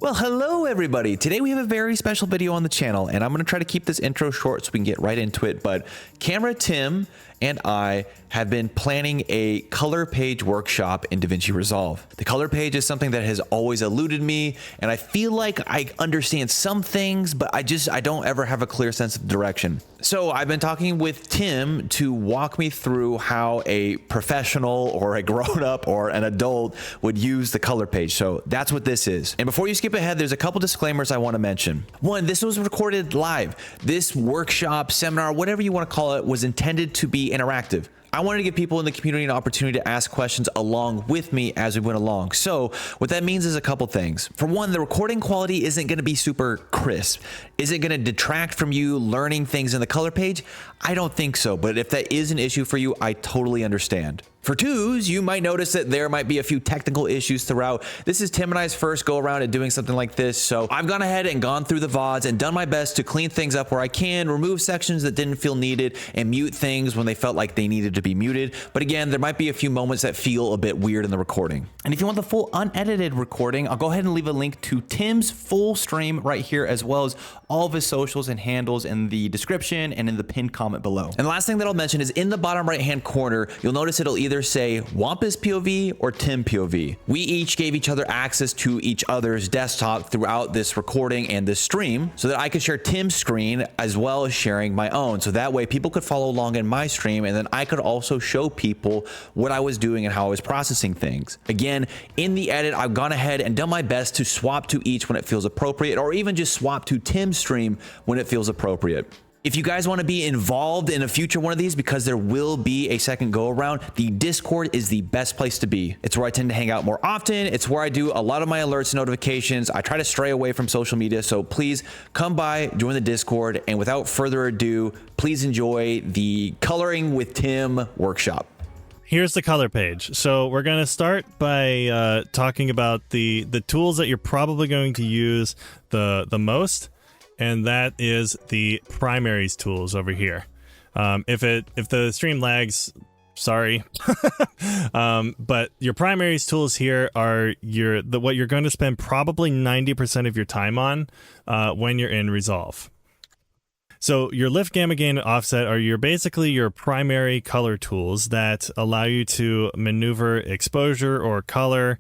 Well, hello everybody. Today we have a very special video on the channel, and I'm going to try to keep this intro short so we can get right into it. But Camera Tim and I have been planning a color page workshop in DaVinci Resolve. The color page is something that has always eluded me, and I feel like I understand some things, but I don't ever have a clear sense of direction. So I've been talking with Tim to walk me through how a professional or a grown-up or an adult would use the color page. So that's what this is. And before you skip ahead, there's a couple disclaimers I want to mention. One, this was recorded live. This workshop, seminar, whatever you want to call it, was intended to be interactive. I wanted to give people in the community an opportunity to ask questions along with me as we went along. So what that means is a couple things. For one, the recording quality isn't going to be super crisp. Is it going to detract from you learning things in the color page? I don't think so, but if that is an issue for you, I totally understand. For twos, you might notice that there might be a few technical issues throughout. This is Tim and I's first go around at doing something like this, so I've gone ahead and gone through the VODs and done my best to clean things up where I can, remove sections that didn't feel needed, and mute things when they felt like they needed to be muted. But again, there might be a few moments that feel a bit weird in the recording. And if you want the full unedited recording, I'll go ahead and leave a link to Tim's full stream right here, as well as all of his socials and handles in the description and in the pinned comment below. And the last thing that I'll mention is in the bottom right hand corner, you'll notice it'll either say Wampus POV or Tim POV. We each gave each other access to each other's desktop throughout this recording and this stream so that I could share Tim's screen as well as sharing my own. So that way people could follow along in my stream, and then I could also show people what I was doing and how I was processing things. Again, in the edit, I've gone ahead and done my best to swap to each when it feels appropriate, or even just swap to Tim's stream when it feels appropriate. If you guys want to be involved in a future one of these, because there will be a second go around, the Discord is the best place to be. It's where I tend to hang out more often. It's where I do a lot of my alerts and notifications. I try to stray away from social media. So please come by, join the Discord. And without further ado, please enjoy the Coloring with Tim workshop. Here's the color page. So we're going to start by talking about the tools that you're probably going to use the most. And that is the primaries tools over here. If the stream lags, sorry. But your primaries tools here are what you're going to spend probably 90% of your time on when you're in Resolve. So your lift, gamma, gain, and offset are basically your primary color tools that allow you to maneuver exposure or color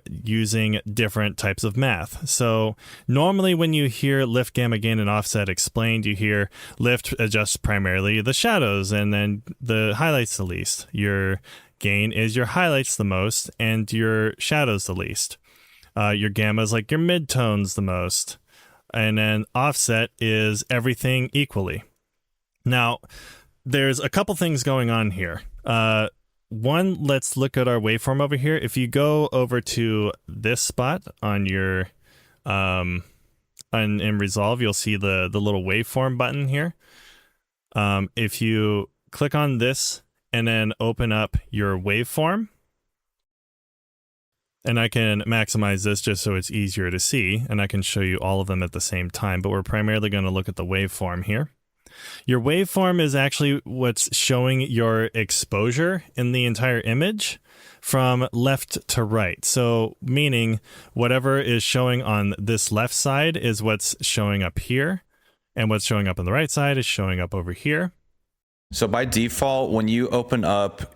using different types of math. So normally when you hear lift, gamma, gain, and offset explained, you hear lift adjusts primarily the shadows and then the highlights the least. Your gain is your highlights the most and your shadows the least. Your gamma is like your midtones the most. And then offset is everything equally. Now, there's a couple things going on here. One, let's look at our waveform over here. If you go over to this spot on your in Resolve, you'll see the little waveform button here. If you click on this and then open up your waveform, and I can maximize this just so it's easier to see, and I can show you all of them at the same time, but we're primarily going to look at the waveform here. Your waveform is actually what's showing your exposure in the entire image from left to right. So meaning whatever is showing on this left side is what's showing up here, and what's showing up on the right side is showing up over here. So by default, when you open up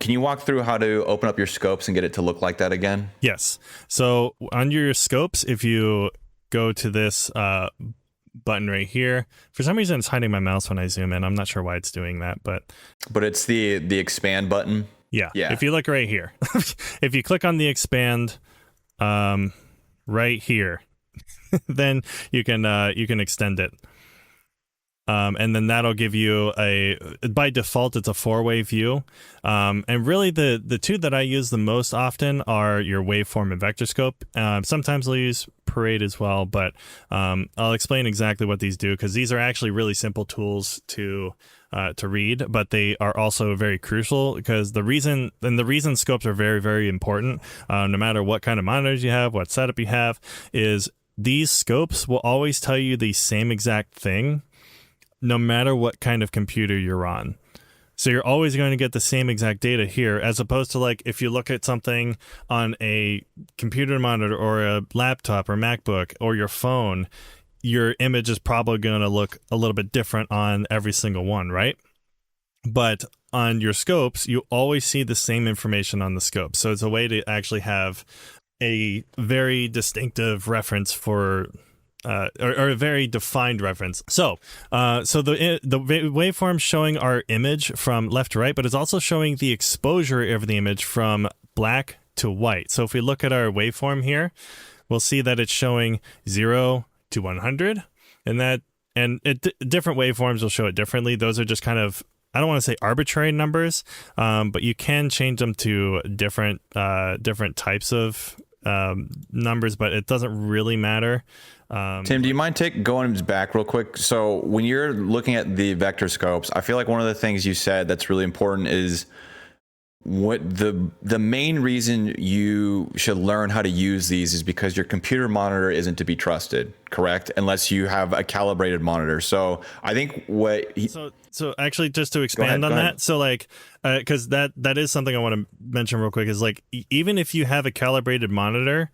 can you walk through how to open up your scopes and get it to look like that again? Yes. So on your scopes, if you go to this button right here, for some reason it's hiding my mouse when I zoom in. I'm not sure why it's doing that, but it's the expand button. Yeah. If you look right here, if you click on the expand right here, then you can extend it. And then that'll give you by default, it's a 4-way view. And really the two that I use the most often are your waveform and vector scope. Sometimes I'll use Parade as well, but I'll explain exactly what these do, because these are actually really simple tools to read, but they are also very crucial, because the reason scopes are very, very important, no matter what kind of monitors you have, what setup you have, is these scopes will always tell you the same exact thing, no matter what kind of computer you're on. So you're always going to get the same exact data here, as opposed to like if you look at something on a computer monitor or a laptop or MacBook or your phone, your image is probably going to look a little bit different on every single one, right? But on your scopes, you always see the same information on the scope. So it's a way to actually have a very distinctive reference for or a very defined reference. So the waveform showing our image from left to right, but it's also showing the exposure of the image from black to white. So if we look at our waveform here, we'll see that it's showing 0 to 100, and different waveforms will show it differently. Those are just kind of, I don't want to say arbitrary numbers, but you can change them to different types of numbers, but it doesn't really matter. Tim, do you mind going back real quick? So when you're looking at the vector scopes, I feel like one of the things you said that's really important is what the main reason you should learn how to use these is because your computer monitor isn't to be trusted, correct? Unless you have a calibrated monitor. So I think so actually, just to expand on that, so like, because that is something I want to mention real quick, is like, even if you have a calibrated monitor,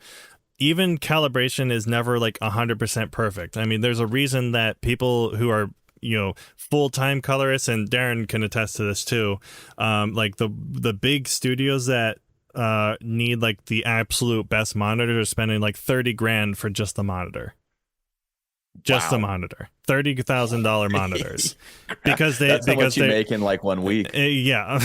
even calibration is never like 100% perfect. I mean, there's a reason that people who are, you know, full-time colorists, and Darren can attest to this too, like the big studios that need like the absolute best monitor are spending like 30 grand for just the monitor. Just the monitor, $30,000 monitors, because that's how much you make in like 1 week. Yeah,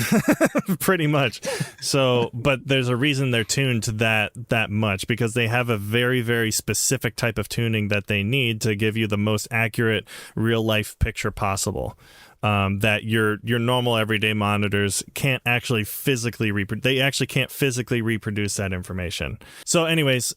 pretty much. So, but there's a reason they're tuned to that much, because they have a very, very specific type of tuning that they need to give you the most accurate real life picture possible. That your normal everyday monitors can't actually physically they actually can't physically reproduce that information. So, anyways.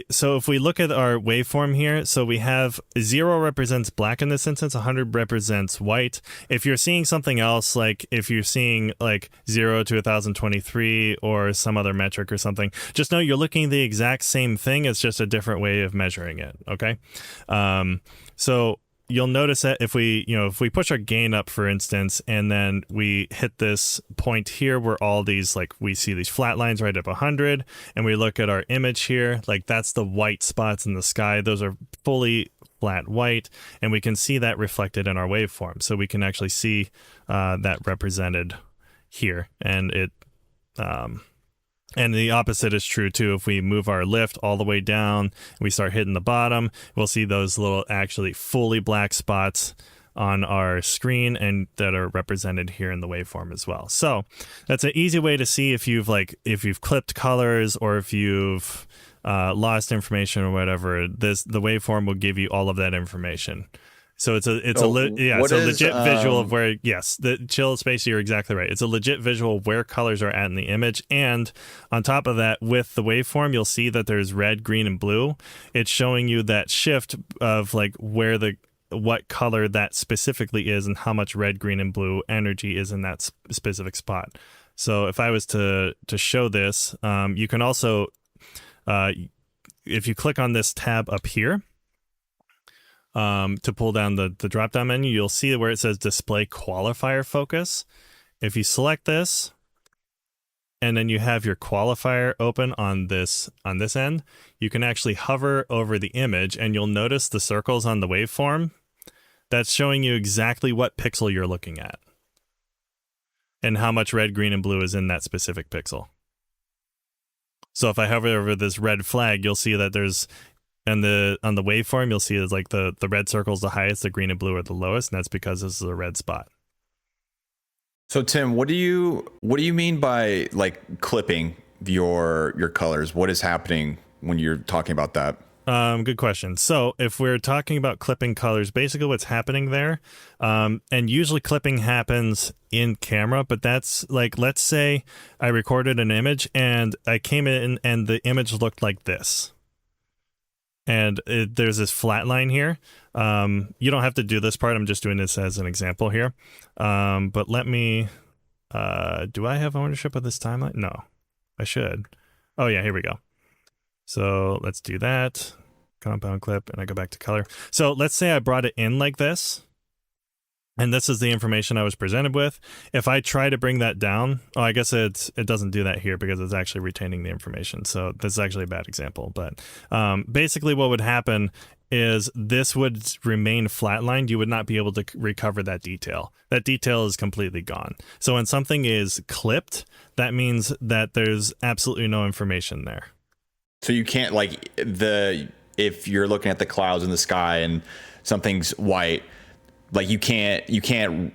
So if we look at our waveform here, so we have 0 represents black in this instance, 100 represents white. If you're seeing something else, like if you're seeing like 0 to 1023 or some other metric or something, just know you're looking at the exact same thing. It's just a different way of measuring it. Okay. So you'll notice that if we push our gain up, for instance, and then we hit this point here where all these, like, we see these flat lines right up 100, and we look at our image here, like that's the white spots in the sky. Those are fully flat white, and we can see that reflected in our waveform. So we can actually see that represented here, and it and the opposite is true too. If we move our lift all the way down, we start hitting the bottom, we'll see those little actually fully black spots on our screen, and that are represented here in the waveform as well. So that's an easy way to see if you've clipped colors, or if you've lost information or whatever. The waveform will give you all of that information. So it's a legit visual of where, yes, the chill space, you're exactly right. It's a legit visual of where colors are at in the image. And on top of that, with the waveform, you'll see that there's red, green, and blue. It's showing you that shift of like what color that specifically is, and how much red, green, and blue energy is in that specific spot. So if I was to show this, you can also, if you click on this tab up here, to pull down the drop down menu, you'll see where it says display qualifier focus. If you select this, and then you have your qualifier open on this end, you can actually hover over the image, and you'll notice the circles on the waveform. That's showing you exactly what pixel you're looking at, and how much red, green, and blue is in that specific pixel. So if I hover over this red flag, you'll see that there's, on the waveform, you'll see it's like the red circle is the highest, the green and blue are the lowest, and that's because this is a red spot. So Tim, what do you mean by like clipping your colors? What is happening when you're talking about that? Good question. So if we're talking about clipping colors, basically what's happening there, and usually clipping happens in camera, but that's like, let's say I recorded an image and I came in and the image looked like this. And there's this flat line here. You don't have to do this part. I'm just doing this as an example here. But let me, do I have ownership of this timeline? No, I should. Oh yeah, here we go. So let's do that. Compound clip, and I go back to color. So let's say I brought it in like this. And this is the information I was presented with. If I try to bring that down, I guess it doesn't do that here because it's actually retaining the information. So this is actually a bad example. But basically what would happen is this would remain flatlined. You would not be able to recover that detail. That detail is completely gone. So when something is clipped, that means that there's absolutely no information there. So you can't, like, if you're looking at the clouds in the sky and something's white, like you can't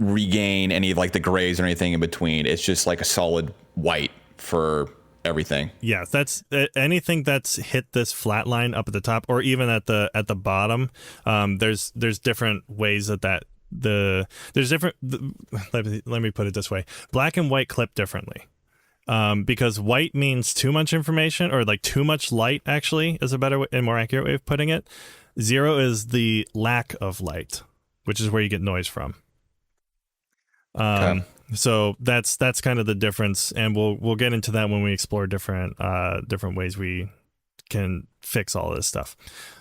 regain any of like the grays or anything in between. It's just like a solid white for everything. Yeah, that's anything that's hit this flat line up at the top or even at the bottom. There's different ways that there's different. Let me put it this way: black and white clip differently. Because white means too much information, or like too much light, actually, is a better and more accurate way of putting it. 0 is the lack of light, which is where you get noise from. Okay. So that's kind of the difference, and we'll get into that when we explore different ways we can fix all this stuff.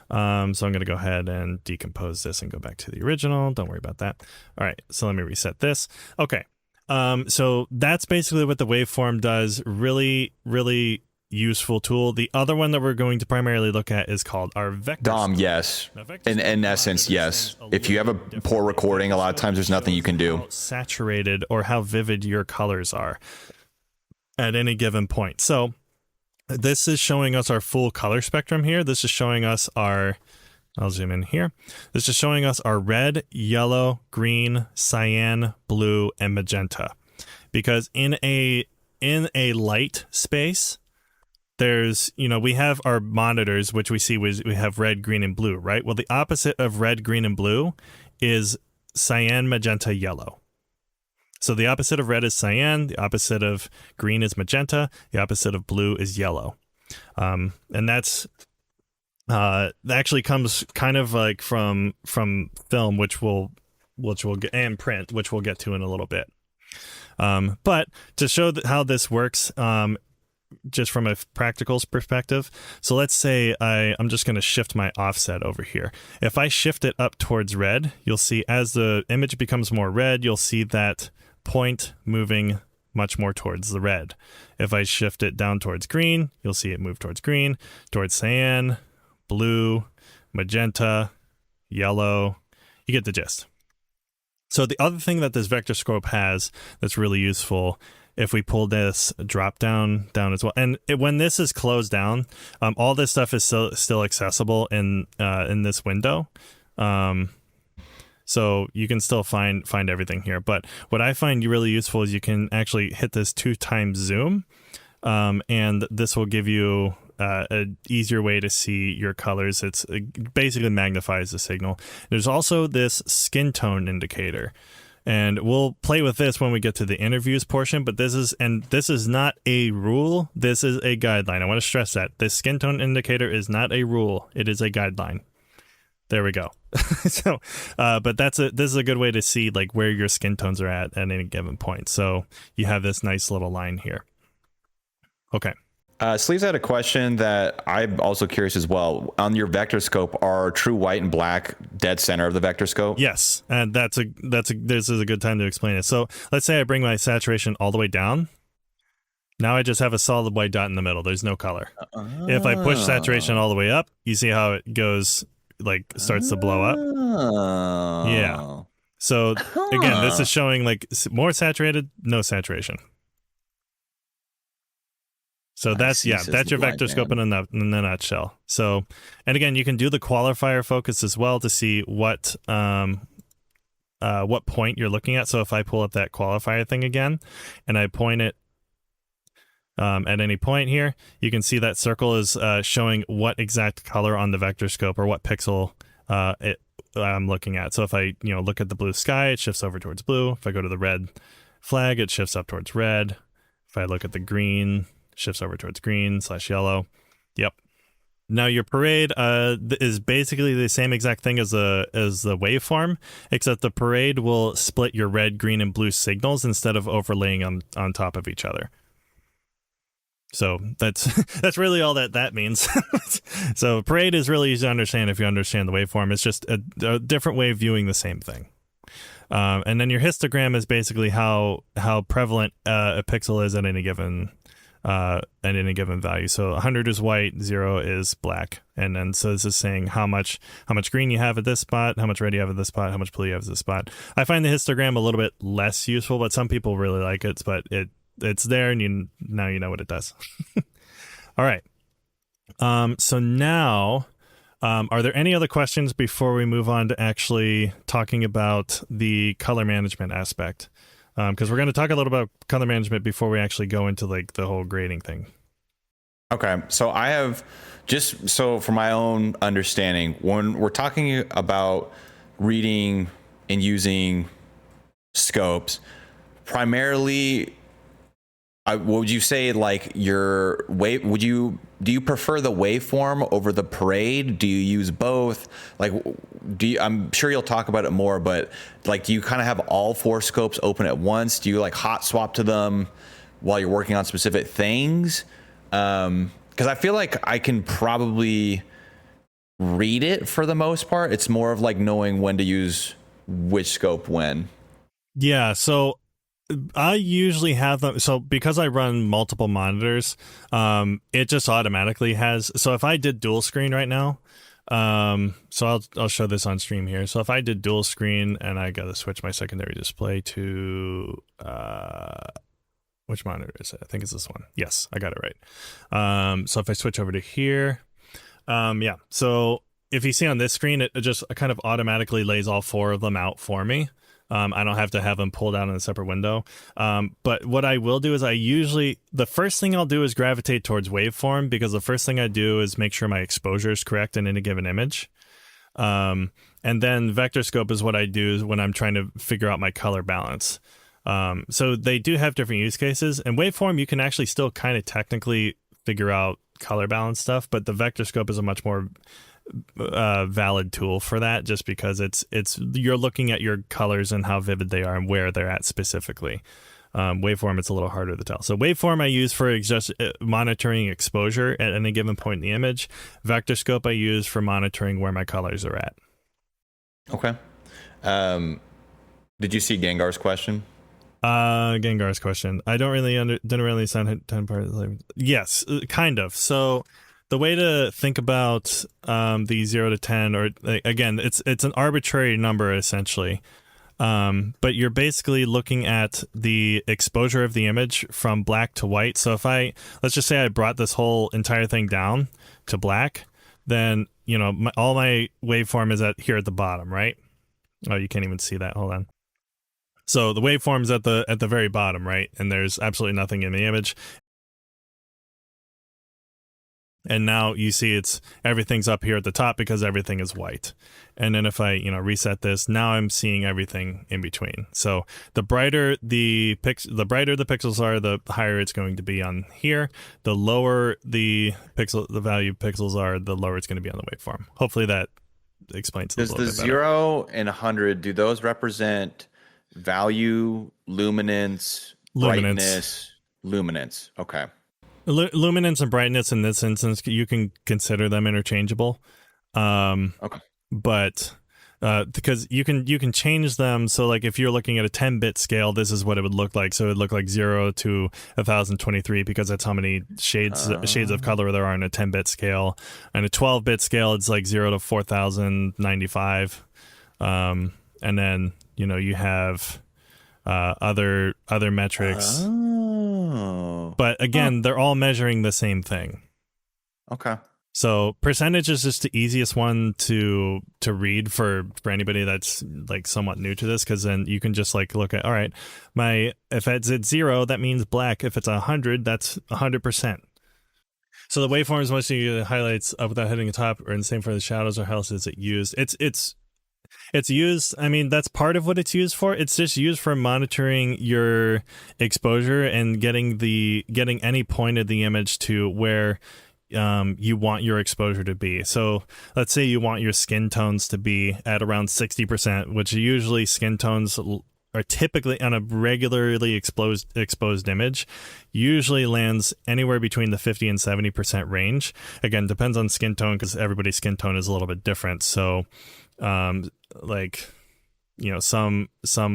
So I'm going to go ahead and decompose this and go back to the original. Don't worry about that. All right, so let me reset this. Okay. So that's basically what the waveform does. Really, really useful tool. The other one that we're going to primarily look at is called our vector. Dom, yes. In essence, yes. If you have a poor recording, a lot of times there's nothing you can do. How saturated or how vivid your colors are at any given point. So this is showing us our full color spectrum here. This is showing us I'll zoom in here. This is showing us our red, yellow, green, cyan, blue, and magenta. Because in a light space, there's, we have our monitors, which we see we have red, green, and blue, right? Well, the opposite of red, green, and blue is cyan, magenta, yellow. So the opposite of red is cyan, the opposite of green is magenta, the opposite of blue is yellow. And that actually comes kind of like from film, which we'll get, and print, which we'll get to in a little bit. But to show how this works, just from a practical perspective, so let's say I'm just going to shift my offset over here. If I shift it up towards red, you'll see as the image becomes more red, you'll see that point moving much more towards the red. If I shift it down towards green, you'll see it move towards green, towards cyan, blue, magenta, yellow. You get the gist. So the other thing that this vector scope has that's really useful, if we pull this drop down as well, and when this is closed down, all this stuff is still accessible in this window. So you can still find everything here. But what I find really useful is you can actually hit this 2x zoom, and this will give you an easier way to see your colors. It basically magnifies the signal. There's also this skin tone indicator, and we'll play with this when we get to the interviews portion, but this is not a rule. This is a guideline. I want to stress that this skin tone indicator is not a rule. It is a guideline. There we go. So, but this is a good way to see like where your skin tones are at any given point. So you have this nice little line here. Okay. Sleeves had a question that I'm also curious as well. On your vector scope, are true white and black dead center of the vector scope? Yes, and this is a good time to explain it. So let's say I bring my saturation all the way down. Now I just have a solid white dot in the middle. There's no color. If I push saturation all the way up, you see how it goes, like starts to blow up. Yeah. So again, this is showing like more saturated, no saturation. So that's your vector scope in a nutshell. So, and again, you can do the qualifier focus as well to see what point you're looking at. So if I pull up that qualifier thing again, and I point it at any point here, you can see that circle is showing what exact color on the vector scope or what pixel I'm looking at. So if I look at the blue sky, it shifts over towards blue. If I go to the red flag, it shifts up towards red. If I look at the green, shifts over towards green / yellow. Yep. Now your parade is basically the same exact thing as the waveform, except the parade will split your red, green, and blue signals instead of overlaying them on top of each other. So that's really all that means. So parade is really easy to understand if you understand the waveform. It's just a different way of viewing the same thing. And then your histogram is basically how prevalent a pixel is at any given value. So 100 is white, 0 is black, and then so this is saying how much green you have at this spot, how much red you have at this spot, how much blue you have at this spot. I find the histogram a little bit less useful, but some people really like it. But it's there, and now you know what it does. All right. So now, are there any other questions before we move on to actually talking about the color management aspect? Because we're going to talk a little about color management before we actually go into like the whole grading thing. Okay, so I have so for my own understanding, when we're talking about reading and using scopes, primarily, would you say like your wave? Do you prefer the waveform over the parade? Do you use both? Like, I'm sure you'll talk about it more, but like, do you kind of have all 4 scopes open at once? Do you like hot swap to them while you're working on specific things? Because I feel like I can probably read it for the most part. It's more of like knowing when to use which scope when. Yeah, so I usually have them. So because I run multiple monitors, it just automatically has. So if I did dual screen right now, so I'll show this on stream here. So if I did dual screen and I got to switch my secondary display to which monitor is it? I think it's this one. Yes, I got it right. So if I switch over to here, yeah. So if you see on this screen, it just kind of automatically lays all 4 of them out for me. I don't have to have them pulled out in a separate window. But what I will do is the first thing I'll do is gravitate towards waveform, because the first thing I do is make sure my exposure is correct in any given image. And then vector scope is what I do when I'm trying to figure out my color balance. So they do have different use cases, and waveform, you can actually still kind of technically figure out color balance stuff, but the vector scope is a much more valid tool for that, just because it's you're looking at your colors and how vivid they are and where they're at specifically. Waveform, it's a little harder to tell. So waveform I use for just monitoring exposure at any given point in the image. Vector scope I use for monitoring where my colors are at. Okay. Did you see Gengar's question? Gengar's question. I didn't really understand 10 parts. Yes, kind of. So the way to think about the 0 to 10, or again, it's an arbitrary number essentially, but you're basically looking at the exposure of the image from black to white. So if let's just say I brought this whole entire thing down to black, then all my waveform is here at the bottom, right? Oh, you can't even see that. Hold on. So the waveform's at the very bottom, right? And there's absolutely nothing in the image. And now you see everything's up here at the top because everything is white. And then if I, reset this, now I'm seeing everything in between. So the brighter the pixels are, the higher it's going to be on here. The lower the value of pixels are, the lower it's going to be on the waveform. Hopefully that explains it a little bit better. Does the 0 and 100, do those represent value, luminance, brightness, luminance? Okay. Luminance and brightness in this instance, you can consider them interchangeable. Okay. But because you can change them. So like if you're looking at a 10-bit scale, this is what it would look like. So it would look like 0 to 1023, because that's how many shades of color there are in a 10-bit scale. And a 12-bit scale, it's like 0 to 4095. And then you have other metrics. Oh. But again, they're all measuring the same thing. Okay. So percentage is just the easiest one to read for anybody that's like somewhat new to this, because then you can just like look at, all right, if it's at 0, that means black. If it's 100, that's 100%. So the waveforms, once you get the highlights up without hitting the top, or the same for the shadows, or how else is it used? It's used, I mean, that's part of what it's used for. It's just used for monitoring your exposure and getting any point of the image to where you want your exposure to be. So let's say you want your skin tones to be at around 60%, which usually skin tones are typically on a regularly exposed image, usually lands anywhere between the 50 and 70% range. Again, depends on skin tone, because everybody's skin tone is a little bit different. So like some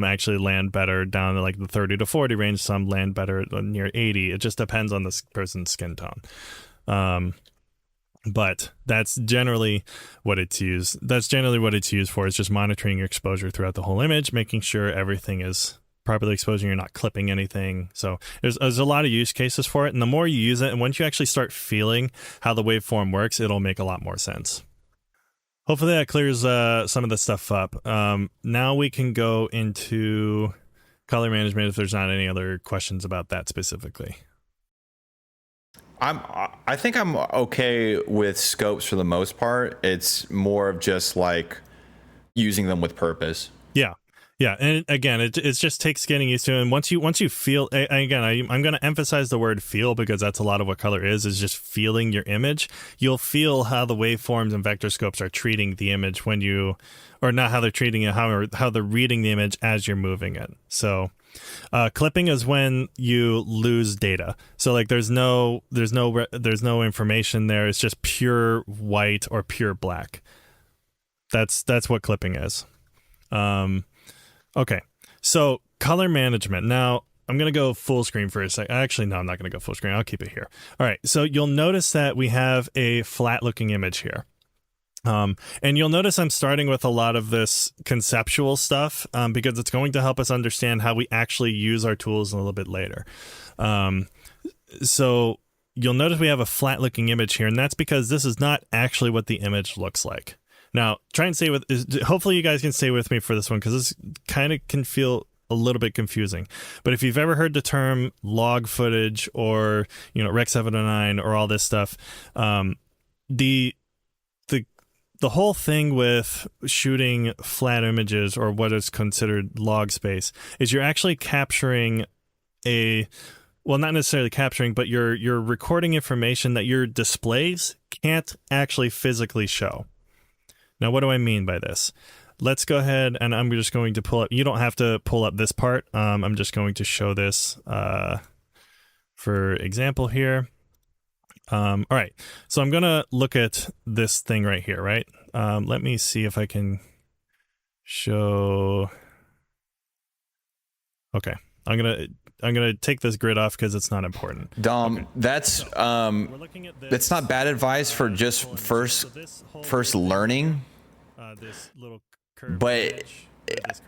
actually land better down to like the 30 to 40 range. Some land better near 80. It just depends on this person's skin tone. But that's generally what it's used. That's generally what it's used for. Is just monitoring your exposure throughout the whole image, making sure everything is properly exposed and you're not clipping anything. So there's a lot of use cases for it. And the more you use it, and once you actually start feeling how the waveform works, it'll make a lot more sense. Hopefully that clears some of the stuff up. Now we can go into color management if there's not any other questions about that specifically. I think I'm okay with scopes for the most part. It's more of just like using them with purpose. Yeah, and again, it just takes getting used to it. And once you feel, again, I'm going to emphasize the word feel, because that's a lot of what color is just feeling your image. You'll feel how the waveforms and vector scopes are treating the image when you, or not how they're treating it, how they're reading the image as you're moving it. So clipping is when you lose data. So like there's no information there. It's just pure white or pure black. That's what clipping is. Okay, so color management. Now, I'm going to go full screen for a second. Actually, no, I'm not going to go full screen. I'll keep it here. All right, so you'll notice that we have a flat-looking image here. And you'll notice I'm starting with a lot of this conceptual stuff because it's going to help us understand how we actually use our tools a little bit later. So you'll notice we have a flat-looking image here, and that's because this is not actually what the image looks like. Now, try and stay with. Hopefully, you guys can stay with me for this one, because this kind of can feel a little bit confusing. But if you've ever heard the term log footage or Rec 709 or all this stuff, the whole thing with shooting flat images, or what is considered log space, is you're actually capturing well, not necessarily capturing, but you're recording information that your displays can't actually physically show. Now, what do I mean by this? Let's go ahead, and I'm just going to pull up. You don't have to pull up this part. I'm just going to show this for example here. All right, so I'm going to look at this thing right here, right? Let me see if I can show. Okay, I'm gonna take this grid off because it's not important. Dom, okay. That's not bad advice for just first learning. This little curve, but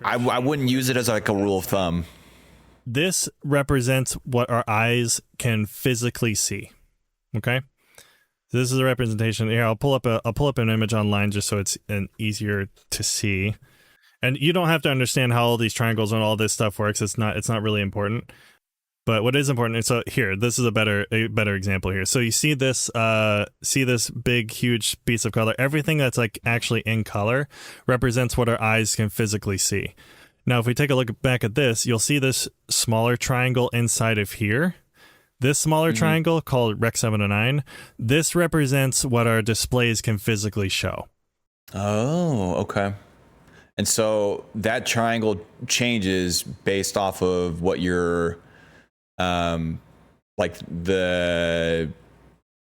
I wouldn't use it as like a rule of thumb. This represents what our eyes can physically see. Okay, so this is a representation. Here, I'll pull up an image online just so it's easier to see. And you don't have to understand how all these triangles and all this stuff works. It's not really important. But what is important is, so here, this is a better example here. So you see this big, huge piece of color. Everything that's like actually in color represents what our eyes can physically see. Now, if we take a look back at this, you'll see this smaller triangle inside of here. This smaller triangle called Rec 709, this represents what our displays can physically show. Oh, okay. And so that triangle changes based off of what your like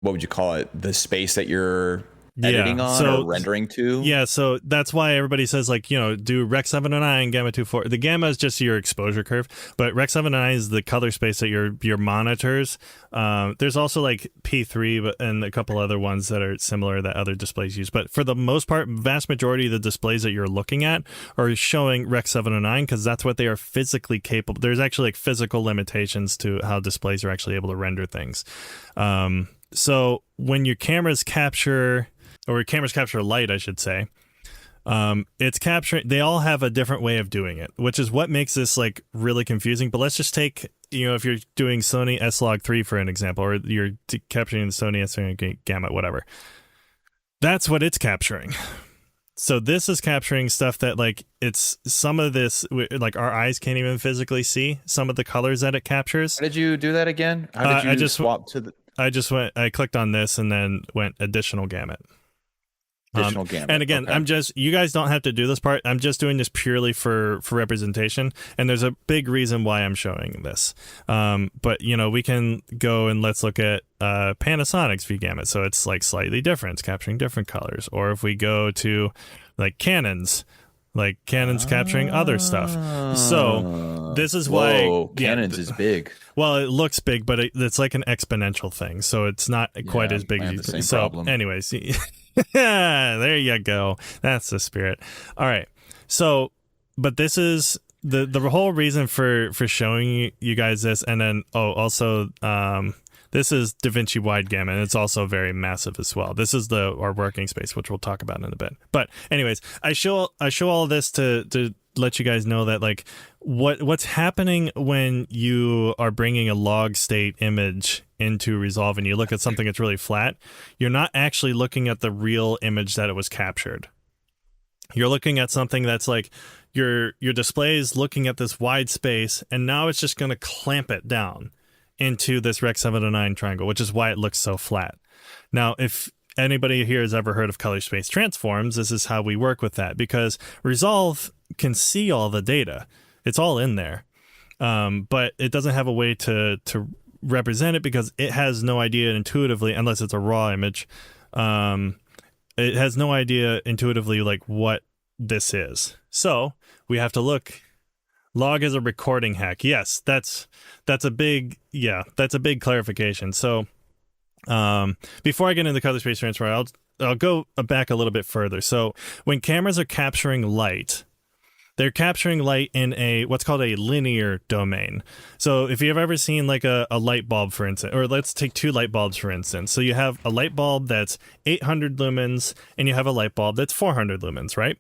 what would you call it? The space that you're editing on or rendering to? Yeah, so that's why everybody says, like, do Rec 709, Gamma 2.4. The Gamma is just your exposure curve, but Rec 709 is the color space that your monitors. There's also like P3 and a couple other ones that are similar that other displays use. But for the most part, vast majority of the displays that you're looking at are showing Rec 709 because that's what they are physically capable. There's actually like physical limitations to how displays are actually able to render things. So when your cameras capture light, I should say, it's capturing, they all have a different way of doing it, which is what makes this like really confusing. But let's just take, if you're doing Sony S-Log3 for an example, or you're capturing the Sony S-Log Gamma, whatever, that's what it's capturing. So this is capturing stuff that, like, it's some of this, like, our eyes can't even physically see some of the colors that it captures. How did you do that again? How did you swap to the... I clicked on this and then went additional gamut. And again, okay. You guys don't have to do this part. I'm just doing this purely for representation. And there's a big reason why I'm showing this. But, we can go and let's look at Panasonic's V gamut. So it's like slightly different. It's capturing different colors. Or if we go to like Canon's, Like Canon's capturing other stuff. So this is whoa, why Canon's is big. Well, it looks big, but it's like an exponential thing, so it's not quite as big I as have you the think. same So, problem. anyways, there you go. That's the spirit. All right. So, but this is the whole reason for showing you guys this, and then also this is DaVinci wide gamut, and it's also very massive as well. This is our working space, which we'll talk about in a bit. But anyways, I show all of this to let you guys know that like what's happening when you are bringing a log state image into Resolve and you look at something that's really flat. You're not actually looking at the real image that it was captured. You're looking at something that's like your display is looking at this wide space, and now it's just going to clamp it down into this Rec 709 triangle, which is why it looks so flat. Now, if anybody here has ever heard of color space transforms, this is how we work with that, because Resolve can see all the data. It's all in there. But it doesn't have a way to represent it because it has no idea intuitively, unless it's a raw image. It has no idea intuitively like what this is. So we have to look. Log is a recording hack. Yes, that's a big clarification. So before I get into color space transfer, I'll go back a little bit further. So when cameras are capturing light, they're capturing light in what's called a linear domain. So if you've ever seen like a light bulb, for instance, or let's take two light bulbs, for instance. So you have a light bulb that's 800 lumens and you have a light bulb that's 400 lumens, right?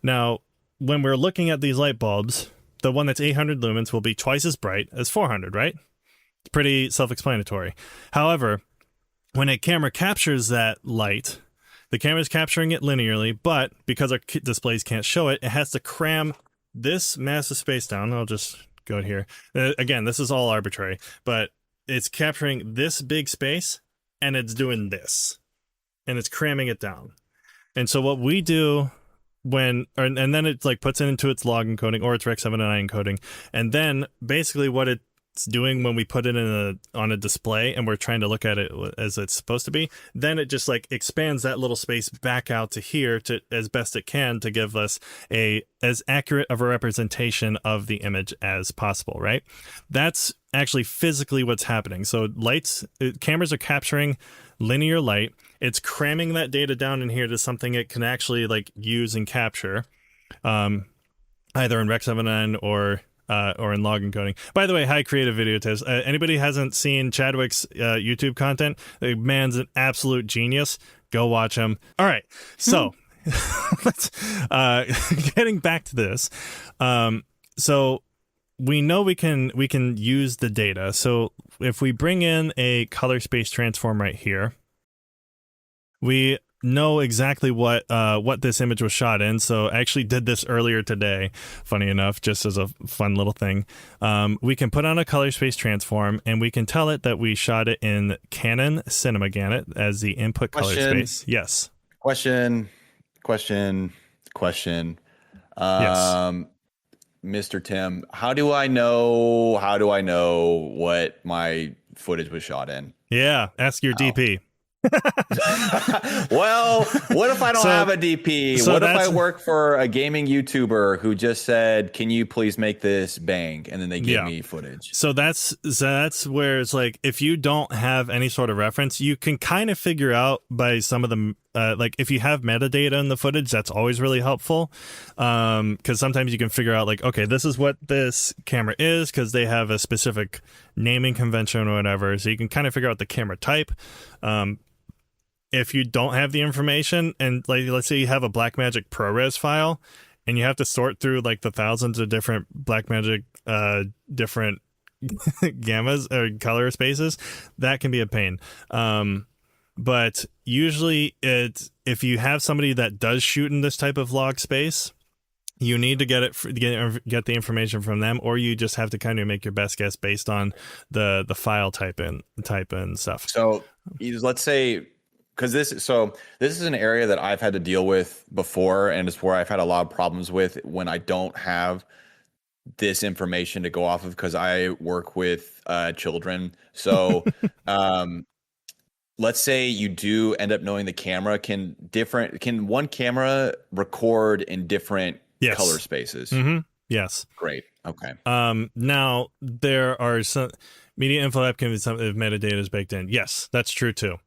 Now, when we're looking at these light bulbs, the one that's 800 lumens will be twice as bright as 400, right? It's pretty self-explanatory. However, when a camera captures that light, the camera is capturing it linearly, but because our displays can't show it, it has to cram this massive space down. I'll just go here. Again, this is all arbitrary, but it's capturing this big space and it's doing this, and it's cramming it down. And so what we do and then it like puts it into its log encoding or its Rec 709 encoding, and then basically what it's doing when we put it on a display and we're trying to look at it as it's supposed to be, then it just like expands that little space back out to here to as best it can to give us as accurate of a representation of the image as possible, right? That's actually physically what's happening. So cameras are capturing linear light. It's cramming that data down in here to something it can actually like use and capture, either in Rec 709 or in log encoding. By the way, hi Creative Video Tips. Anybody hasn't seen Chadwick's YouTube content? The man's an absolute genius. Go watch him. All right, so let's getting back to this. So we know we can use the data. So if we bring in a color space transform right here, we know exactly what this image was shot in. So I actually did this earlier today, funny enough, just as a fun little thing. We can put on a color space transform and we can tell it that we shot it in Canon Cinema Gannett as the input color space. Yes. Question. Yes. Mr. Tim, how do I know what my footage was shot in? Yeah, ask your DP. Well, what if I don't have a DP? What if I work for a gaming YouTuber who just said, "Can you please make this bang?" and then they give me footage? So that's where it's like, if you don't have any sort of reference, you can kind of figure out by some of the like if you have metadata in the footage, that's always really helpful, because sometimes you can figure out like, okay, this is what this camera is because they have a specific naming convention or whatever. So you can kind of figure out the camera type. If you don't have the information, and like let's say you have a Blackmagic ProRes file and you have to sort through like the thousands of different Blackmagic different gammas or color spaces, that can be a pain. But usually if you have somebody that does shoot in this type of log space, you need to get the information from them, or you just have to kind of make your best guess based on the file type and stuff. So let's say, because this is an area that I've had to deal with before, and it's where I've had a lot of problems with when I don't have this information to go off of, because I work with children. So let's say you do end up knowing the camera can one camera record in different color spaces. Yes. Great. Okay. Now there are some media info app can be some if metadata is baked in. Yes, that's true too.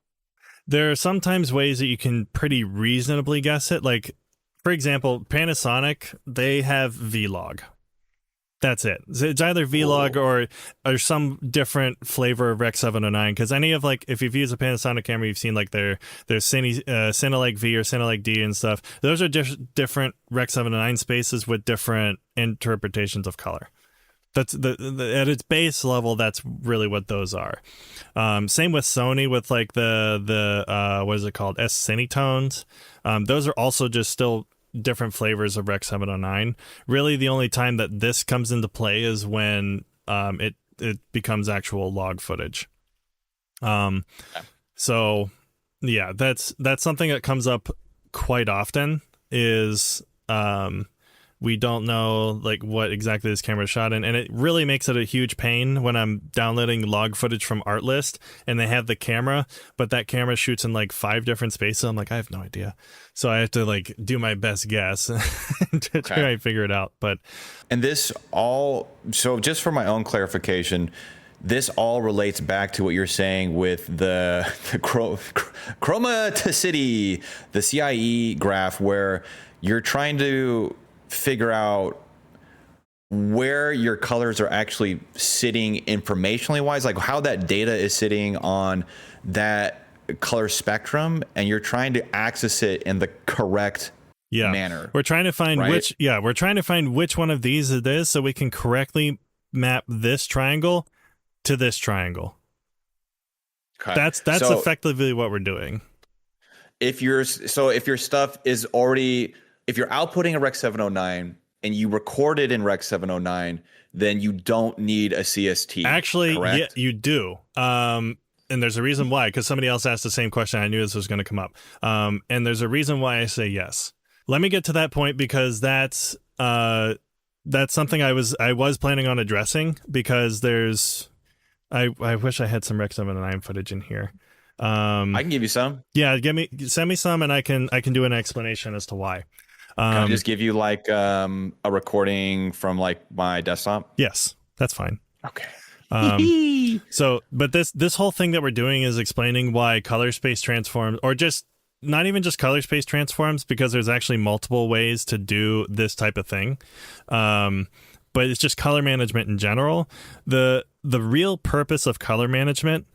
There are sometimes ways that you can pretty reasonably guess it. Like, for example, Panasonic, they have Vlog. That's it. It's either Vlog or some different flavor of Rec 709. Because any of like, if you've used a Panasonic camera, you've seen like their Cinelike V or Cinelike D and stuff. Those are different Rec 709 spaces with different interpretations of color. That's at its base level. That's really what those are. Same with Sony with like the what is it called? S-Cinetones. Those are also just still different flavors of Rec 709. Really, the only time that this comes into play is when it becomes actual log footage. So yeah, that's something that comes up quite often. Is we don't know like what exactly this camera shot in, and it really makes it a huge pain when I'm downloading log footage from Artlist and they have the camera, but that camera shoots in like 5 different spaces. I'm like, I have no idea, so I have to like do my best guess to try and figure it out. And this all, so just for my own clarification, this all relates back to what you're saying with the chromaticity, the CIE graph, where you're trying to figure out where your colors are actually sitting informationally wise, like how that data is sitting on that color spectrum, and you're trying to access it in the correct manner. We're trying to find which one of these it is so we can correctly map this triangle to this triangle. Okay. That's effectively what we're doing. If your stuff is already, if you're outputting a Rec 709 and you record it in Rec 709, then you don't need a CST. Actually, correct? Yeah, you do. And there's a reason why, because somebody else asked the same question. I knew this was going to come up. And there's a reason why I say yes. Let me get to that point, because that's something I was planning on addressing, because I wish I had some Rec 709 footage in here. I can give you some. Yeah, send me some, and I can do an explanation as to why. Can I just give you like a recording from like my desktop? Yes, that's fine. Okay. But this whole thing that we're doing is explaining why color space transforms, or just not even just color space transforms, because there's actually multiple ways to do this type of thing. But it's just color management in general. The real purpose of color management,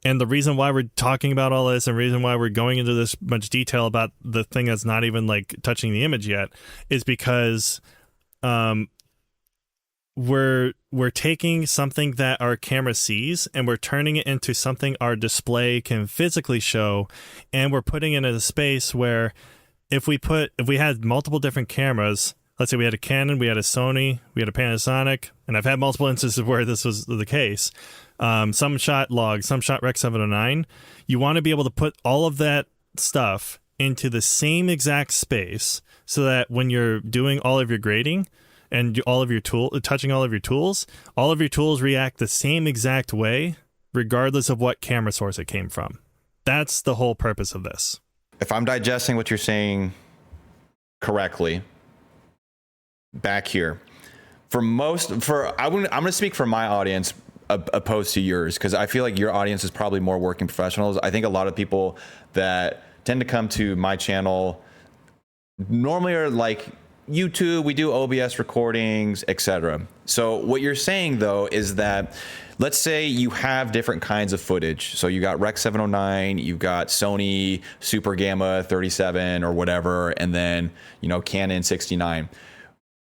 and the reason why we're talking about all this, and the reason why we're going into this much detail about the thing that's not even like touching the image yet, is because we're taking something that our camera sees and we're turning it into something our display can physically show, and we're putting it in a space where if we had multiple different cameras, let's say we had a Canon, we had a Sony, we had a Panasonic, and I've had multiple instances where this was the case. Some shot log, some shot Rec 709. You want to be able to put all of that stuff into the same exact space, so that when you're doing all of your grading and touching all of your tools react the same exact way, regardless of what camera source it came from. That's the whole purpose of this. If I'm digesting what you're saying correctly, back here, I'm going to speak for my audience opposed to yours, because I feel like your audience is probably more working professionals. I think a lot of people that tend to come to my channel normally are like YouTube, we do OBS recordings, etc. So what you're saying though is that, let's say you have different kinds of footage. So you got Rec 709, you've got Sony Super Gamma 37 or whatever, and then Canon 69.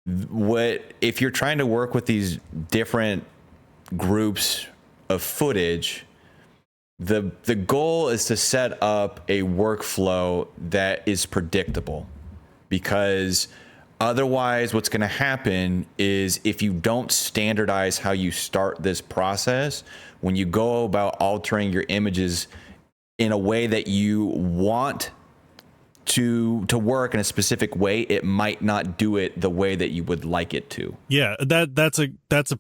If you're trying to work with these different groups of footage, the goal is to set up a workflow that is predictable, because otherwise what's going to happen is, if you don't standardize how you start this process, when you go about altering your images in a way that you want to work in a specific way, it might not do it the way that you would like it to. Yeah, that's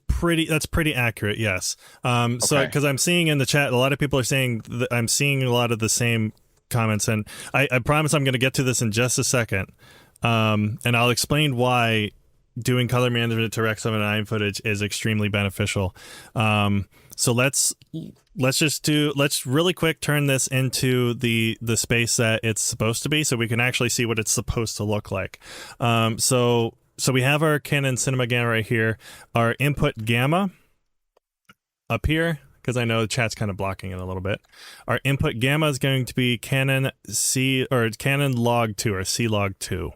pretty accurate. Yes. So because I'm seeing in the chat, a lot of people are saying that I'm seeing a lot of the same comments, and I promise I'm going to get to this in just a second. And I'll explain why doing color management to Rec 709 footage is extremely beneficial. So let's really quick turn this into the space that it's supposed to be, so we can actually see what it's supposed to look like. So we have our Canon Cinema Gamma right here, our input gamma up here, because I know the chat's kind of blocking it a little bit. Our input gamma is going to be Canon log 2 or C log 2.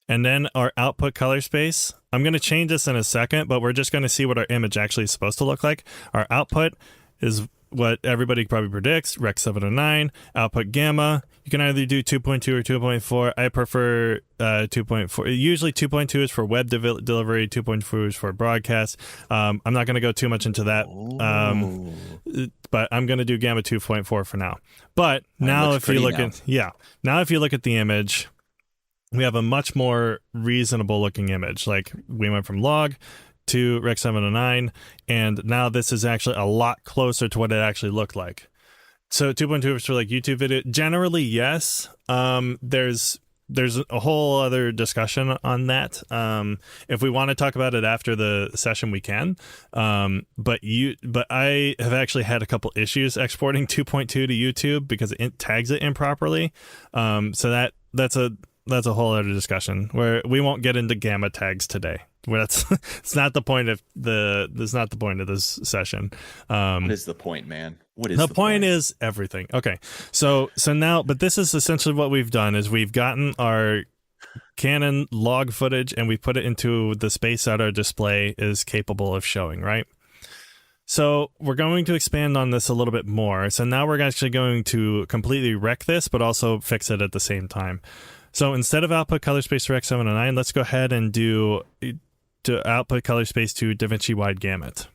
And then our output color space, I'm going to change this in a second, but we're just going to see what our image actually is supposed to look like. Our output is what everybody probably predicts, Rec 709. Output gamma, you can either do 2.2 or 2.4. I prefer 2.4. Usually 2.2 is for web delivery, 2.4 is for broadcast. I'm not going to go too much into that, but I'm going to do gamma 2.4 for now. But now if you look at the image, we have a much more reasonable looking image. Like, we went from log to Rec 709, and now this is actually a lot closer to what it actually looked like. So 2.2 is for like YouTube video. Generally, yes. There's a whole other discussion on that. If we want to talk about it after the session, we can. But I have actually had a couple issues exporting 2.2 to YouTube because it tags it improperly. So that's a whole other discussion where we won't get into gamma tags today. It's not the point of this session. What is the point, man? What is the point? Is everything. Okay. So now, but this is essentially what we've done is we've gotten our Canon log footage and we put it into the space that our display is capable of showing, right? So we're going to expand on this a little bit more. So now we're actually going to completely wreck this, but also fix it at the same time. So instead of output color space to Rec 709, let's go ahead and do output color space to DaVinci wide gamut.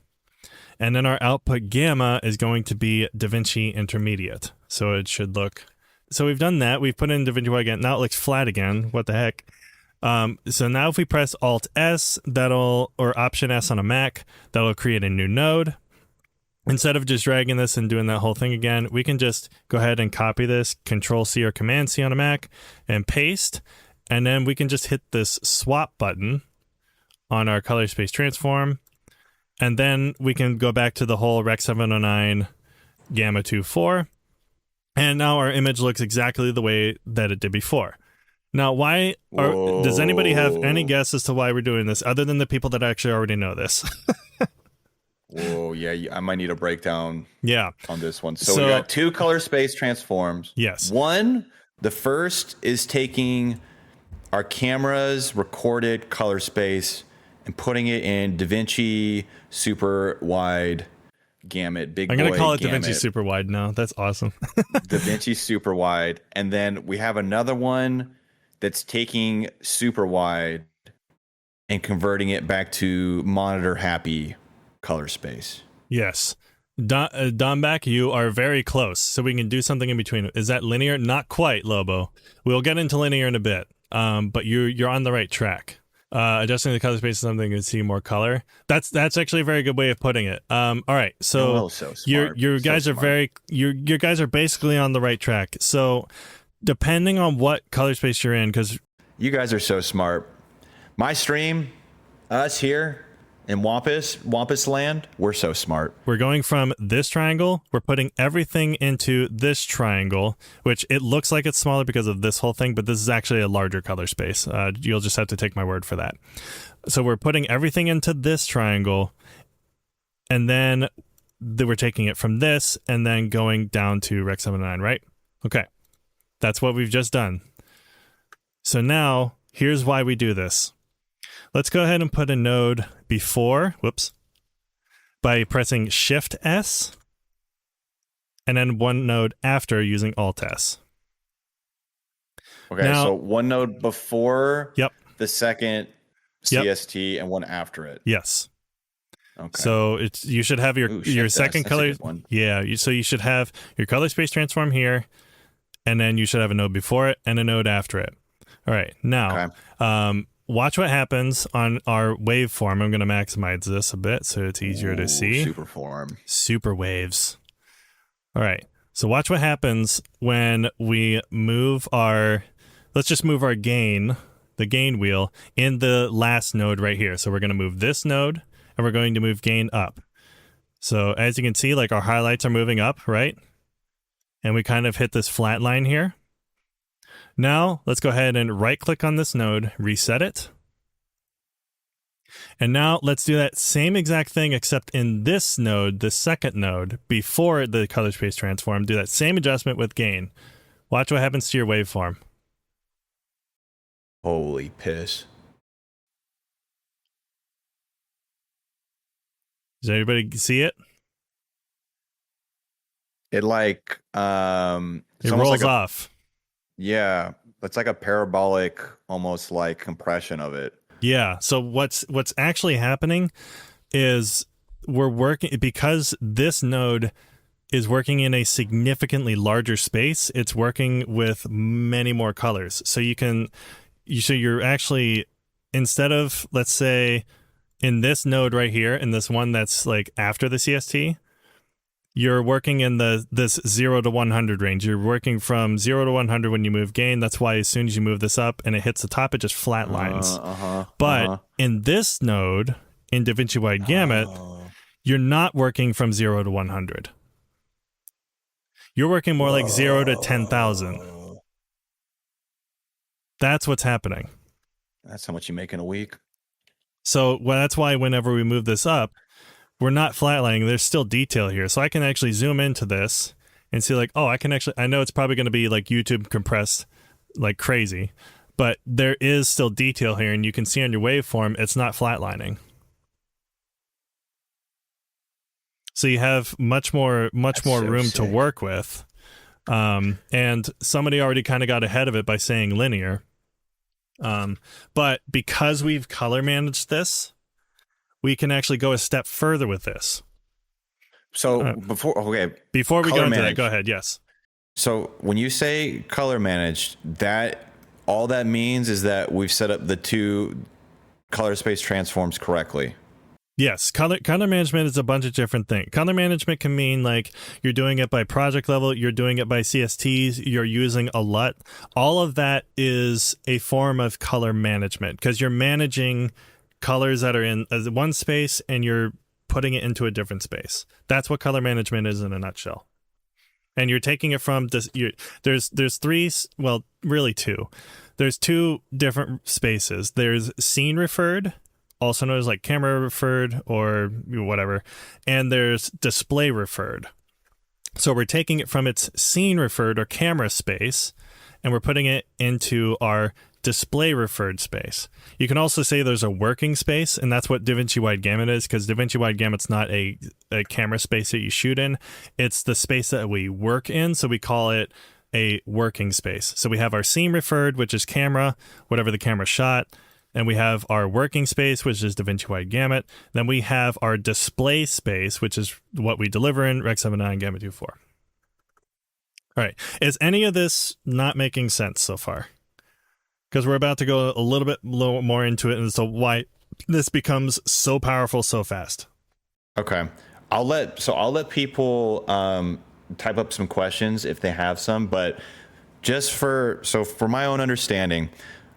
And then our output gamma is going to be DaVinci intermediate. So it should look... So we've done that. We've put in DaVinci wide gamut. Now it looks flat again. What the heck? So now if we press Alt-S, or Option-S on a Mac, that'll create a new node. Instead of just dragging this and doing that whole thing again, we can just go ahead and copy this, Control-C or Command-C on a Mac, and paste. And then we can just hit this swap button on our color space transform. And then we can go back to the whole Rec 709 Gamma 2.4. And now our image looks exactly the way that it did before. Now, does anybody have any guess as to why we're doing this, other than the people that actually already know this? Whoa, yeah, I might need a breakdown on this one. So we got two color space transforms. Yes. The first is taking our camera's recorded color space and putting it in DaVinci super wide gamut. I'm going to call it DaVinci super wide now. That's awesome. DaVinci super wide. And then we have another one that's taking super wide and converting it back to monitor happy color space. Yes. Domback, you are very close, so we can do something in between. Is that linear? Not quite, Lobo. We'll get into linear in a bit, but you're on the right track. Adjusting the color space is something to see more color. That's actually a very good way of putting it. All right, so you guys are basically on the right track. So depending on what color space you're in, because you guys are so smart. My stream, us here in Wampus land, we're so smart. We're going from this triangle, we're putting everything into this triangle, which it looks like it's smaller because of this whole thing, but this is actually a larger color space. You'll just have to take my word for that. So we're putting everything into this triangle, and then we're taking it from this, and then going down to Rec 709, right? Okay. That's what we've just done. So here's why we do this. Let's go ahead and put a node before, by pressing Shift-S, and then one node after using Alt-S. Okay, so one node before the second CST and one after it. Yes. Okay. So you should have your second color. Yeah, so you should have your color space transform here, and then you should have a node before it and a node after it. All right, now... Okay. Watch what happens on our waveform. I'm going to maximize this a bit so it's easier to see. Super waves. All right. So watch what happens when we move our let's just move our gain, the gain wheel, in the last node right here. So we're going to move this node, and we're going to move gain up. So as you can see, like our highlights are moving up, right? And we kind of hit this flat line here. Now let's go ahead and right click on this node, reset it. And now let's do that same exact thing, except in this node, the second node, before the color space transform, do that same adjustment with gain. Watch what happens to your waveform. Holy piss. Does everybody see it? It like It rolls off. Yeah, it's like a parabolic, almost like compression of it. Yeah. So what's actually happening is we're working, because this node is working in a significantly larger space. It's working with many more colors. So you're actually, instead of, let's say, in this node right here, in this one that's like after the CST, you're working in this 0 to 100 range. You're working from 0 to 100 when you move gain. That's why as soon as you move this up and it hits the top, it just flatlines. But in this node, in DaVinci Wide Gamut, you're not working from 0 to 100. You're working more like 0 to 10,000. That's what's happening. That's how much you make in a week. So that's why whenever we move this up, we're not flatlining. There's still detail here. So I can actually zoom into this and see like, oh, I know it's probably going to be like YouTube compressed like crazy, but there is still detail here, and you can see on your waveform, it's not flatlining. So you have much more room to work with. And somebody already kind of got ahead of it by saying linear. But because we've color managed this, we can actually go a step further with this. So before we go into that, go ahead. Yes. So when you say color managed, that all that means is that we've set up the two color space transforms correctly. Yes, color management is a bunch of different things. Color management can mean like you're doing it by project level, you're doing it by CSTs, you're using a LUT. All of that is a form of color management because you're managing colors that are in one space and you're putting it into a different space. That's what color management is in a nutshell. And you're taking it from this. There's three, well, really two. There's two different spaces. There's scene referred, also known as like camera referred or whatever, and there's display referred. So we're taking it from its scene referred or camera space, and we're putting it into our display referred space. You can also say there's a working space, and that's what DaVinci Wide Gamut is, because DaVinci Wide Gamut's not a camera space that you shoot in. It's the space that we work in, so we call it a working space. So we have our scene referred, which is camera, whatever the camera shot, and we have our working space, which is DaVinci Wide Gamut. Then we have our display space, which is what we deliver in Rec 79 Gamma 2.4. All right. Is any of this not making sense so far? Because we're about to go a little bit more into it, and so why this becomes so powerful so fast. Okay, I'll let people type up some questions if they have some, but just for my own understanding,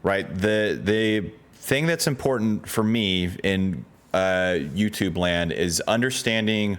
right? The thing that's important for me in YouTube land is understanding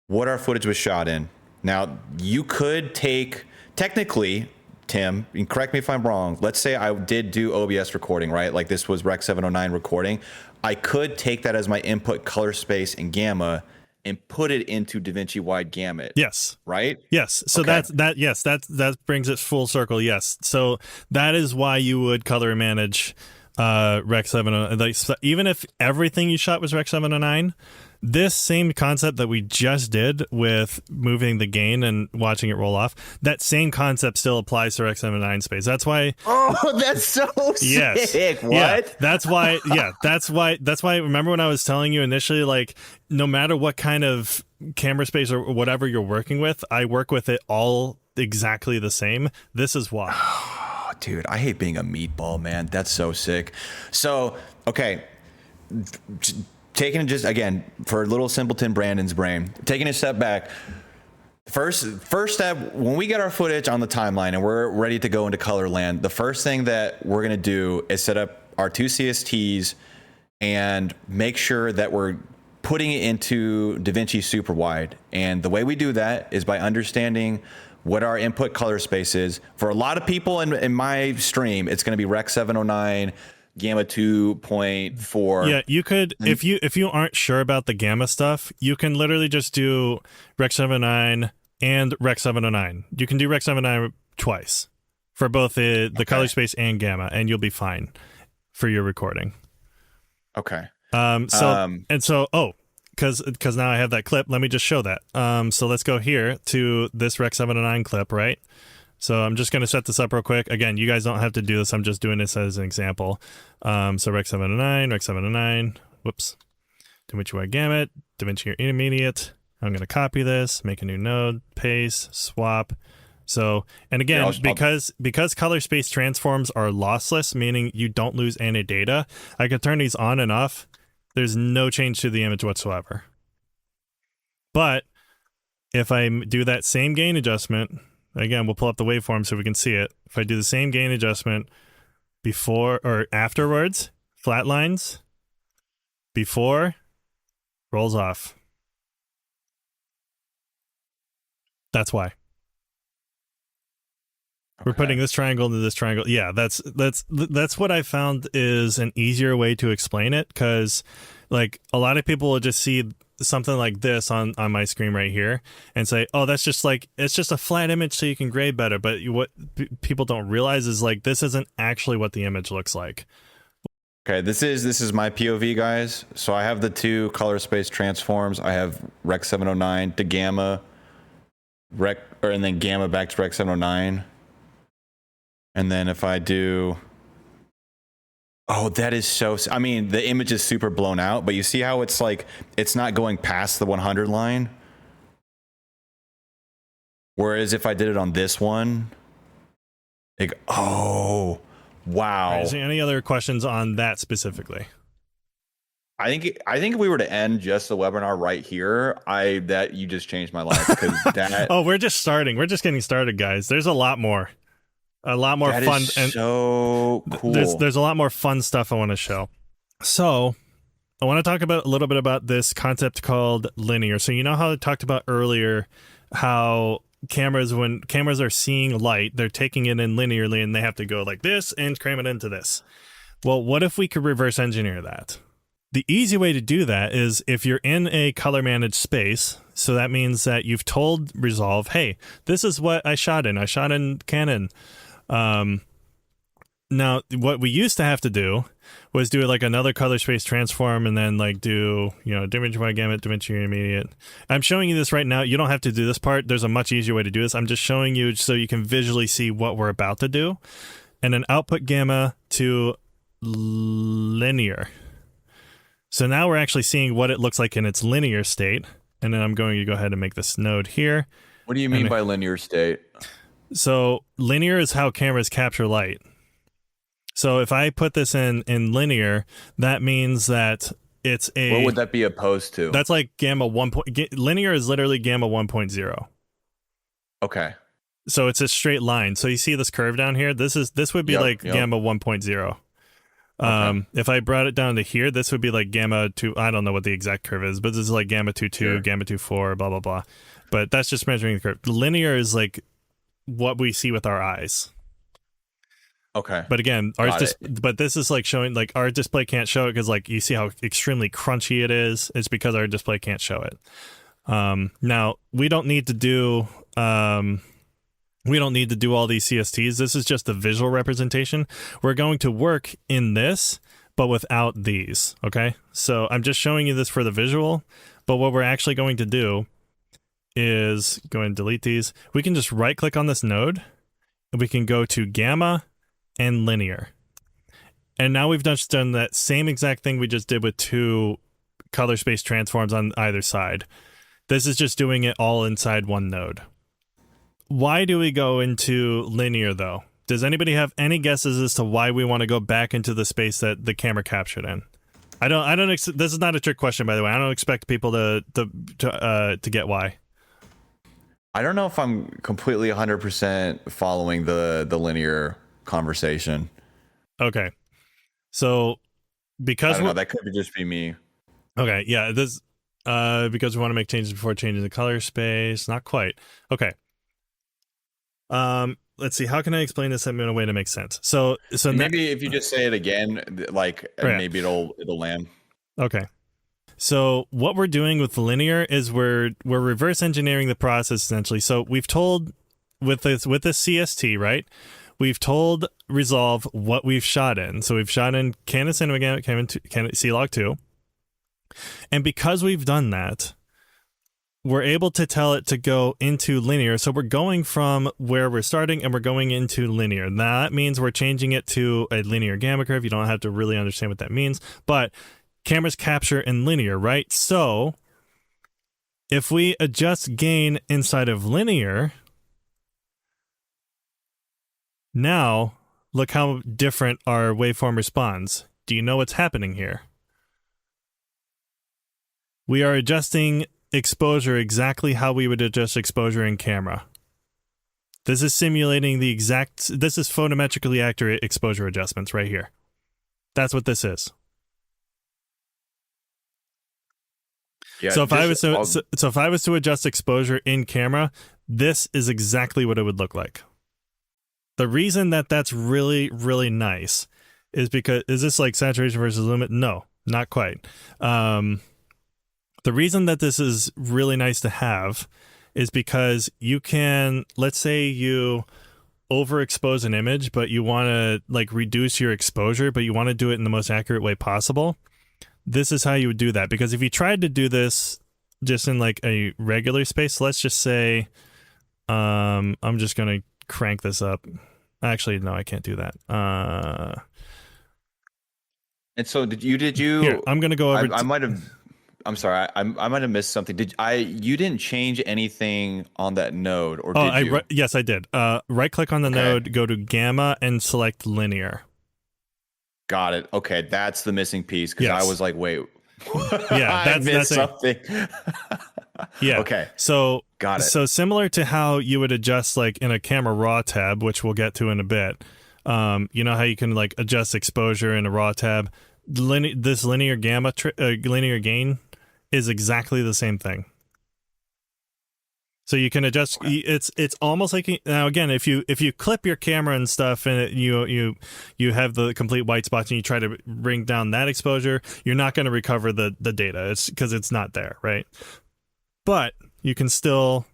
what our footage was shot in. Now, you could take technically. Tim, and correct me if I'm wrong, let's say I did do OBS recording, right? Like this was Rec 709 recording. I could take that as my input color space and gamma and put it into DaVinci Wide Gamut. Yes. Right? Yes. So okay. that brings it full circle. Yes. So that is why you would color manage Rec 709. Like, so even if everything you shot was Rec 709, this same concept that we just did with moving the gain and watching it roll off, that same concept still applies to Rec 709 space. That's why. Oh, that's so sick. What? Yeah, that's why. Yeah, that's why. Remember when I was telling you initially, like, no matter what kind of camera space or whatever you're working with, I work with it all exactly the same. This is why. Oh, dude, I hate being a meatball, man. That's so sick. So, okay. Taking it just again for little simpleton Brandon's brain, taking a step back, First step, when we get our footage on the timeline and we're ready to go into color land, the first thing that we're going to do is set up our two CSTs and make sure that we're putting it into DaVinci super wide. And the way we do that is by understanding what our input color space is. For a lot of people in my stream, it's going to be Rec 709, Gamma 2.4. Yeah, you could, if you aren't sure about the Gamma stuff, you can literally just do Rec 79 and Rec 709. You can do Rec 79 twice for both the color space and Gamma, and you'll be fine for your recording. Okay. Because now I have that clip, let me just show that. So let's go here to this Rec 709 clip, right? So I'm just going to set this up real quick. Again, you guys don't have to do this. I'm just doing this as an example. So Rec 709, whoops. DaVinci Wide Gamut, DaVinci Intermediate. I'm going to copy this, make a new node, paste, swap. So, and again, because color space transforms are lossless, meaning you don't lose any data, I can turn these on and off. There's no change to the image whatsoever. But if I do that same gain adjustment, again, we'll pull up the waveform so we can see it. If I do the same gain adjustment before or afterwards, flat lines, before, rolls off. That's why. We're putting this triangle into this triangle. Yeah, that's what I found is an easier way to explain it, because like a lot of people will just see something like this on my screen right here and say, oh, that's just like, it's just a flat image so you can grade better. But what people don't realize is like this isn't actually what the image looks like. Okay, this is my POV, guys. So I have the two color space transforms. I have Rec 709 to Gamma, and then Gamma back to Rec 709. And then if I do, oh, that is so, I mean, the image is super blown out, but you see how it's like, it's not going past the 100 line. Whereas if I did it on this one, like, oh, wow. Right, is there any other questions on that specifically? I think if we were to end just the webinar right here, that you just changed my life, because that. Oh, we're just starting. We're just getting started, guys. There's a lot more. A lot more that fun, is and so cool. There's a lot more fun stuff I want to show. So I want to talk about a little bit about this concept called linear. So you know how I talked about earlier how when cameras are seeing light, they're taking it in linearly and they have to go like this and cram it into this. Well, what if we could reverse engineer that? The easy way to do that is if you're in a color managed space. So that means that you've told Resolve, hey, this is what I shot in. I shot in Canon. Now, what we used to have to do was do like another color space transform and then like do, DaVinci Wide Gamut, DaVinci Intermediate. I'm showing you this right now. You don't have to do this part. There's a much easier way to do this. I'm just showing you so you can visually see what we're about to do. And then output Gamma to linear. So now we're actually seeing what it looks like in its linear state. And then I'm going to go ahead and make this node here. What do you mean by linear state? So linear is how cameras capture light. So if I put this in linear, that means that it's a... What would that be opposed to? That's like Gamma 1. Linear is literally Gamma 1.0. Okay. So it's a straight line. So you see this curve down here? This would be Gamma 1.0. Okay. If I brought it down to here, this would be like Gamma 2. I don't know what the exact curve is, but this is like Gamma 2.2, sure. Gamma 2.4, blah, blah, blah. But that's just measuring the curve. Linear is like what we see with our eyes. Okay. But again, but this is like showing, like our display can't show it because like you see how extremely crunchy it is. It's because our display can't show it. Now we don't need to do all these CSTs. This is just a visual representation. We're going to work in this, but without these. Okay. So I'm just showing you this for the visual, but what we're actually going to do is go and delete these. We can just right click on this node and we can go to Gamma and linear. And now we've just done that same exact thing we just did with two color space transforms on either side. This is just doing it all inside one node. Why do we go into linear though? Does anybody have any guesses as to why we want to go back into the space that the camera captured in? This is not a trick question, by the way. I don't expect people to get why. I don't know if I'm completely 100% following the linear conversation. Okay. So I because don't we're know. That could just be me. okay, yeah, this because we want to make changes before changing the color space. Not quite. Okay. Let's see. How can I explain this in a way to make sense? So Maybe if you just say it again, like yeah. maybe it'll land. Okay. So what we're doing with linear is we're reverse engineering the process essentially. So we've told with this CST, right? We've told Resolve what we've shot in. So we've shot in Canon Cinema, Canon C-Log 2. And because we've done that, we're able to tell it to go into linear. So we're going from where we're starting and we're going into linear. Now that means we're changing it to a linear gamma curve. You don't have to really understand what that means, but cameras capture in linear, right? So if we adjust gain inside of linear, now look how different our waveform responds. Do you know what's happening here? We are adjusting exposure exactly how we would adjust exposure in camera. This is simulating this is photometrically accurate exposure adjustments right here. That's what this is. Yeah. So if I was to adjust exposure in camera, this is exactly what it would look like. The reason that that's really, really nice is because, is this like saturation versus lumen? No, not quite. The reason that this is really nice to have is because you can, let's say you overexpose an image, but you want to like reduce your exposure, but you want to do it in the most accurate way possible. This is how you would do that. Because if you tried to do this just in like a regular space, let's just say, I'm just going to crank this up. Actually, no, I can't do that. And so did you? Here, I'm going to go over. I might have. I'm sorry. I might have missed something. You didn't change anything on that node, or did you? Yes, I did. Right click on the node, go to gamma, and select linear. Got it. Okay, that's the missing piece because I was like, wait. Yeah, that's something. Yeah. Okay. So got it. So similar to how you would adjust like in a camera raw tab, which we'll get to in a bit. You know how you can like adjust exposure in a raw tab. This linear gamma linear gain is exactly the same thing. So you can adjust. Okay. It's almost like, now again, if you clip your camera and stuff and you have the complete white spots and you try to bring down that exposure, you're not going to recover the data. It's because it's not there, right? But you can still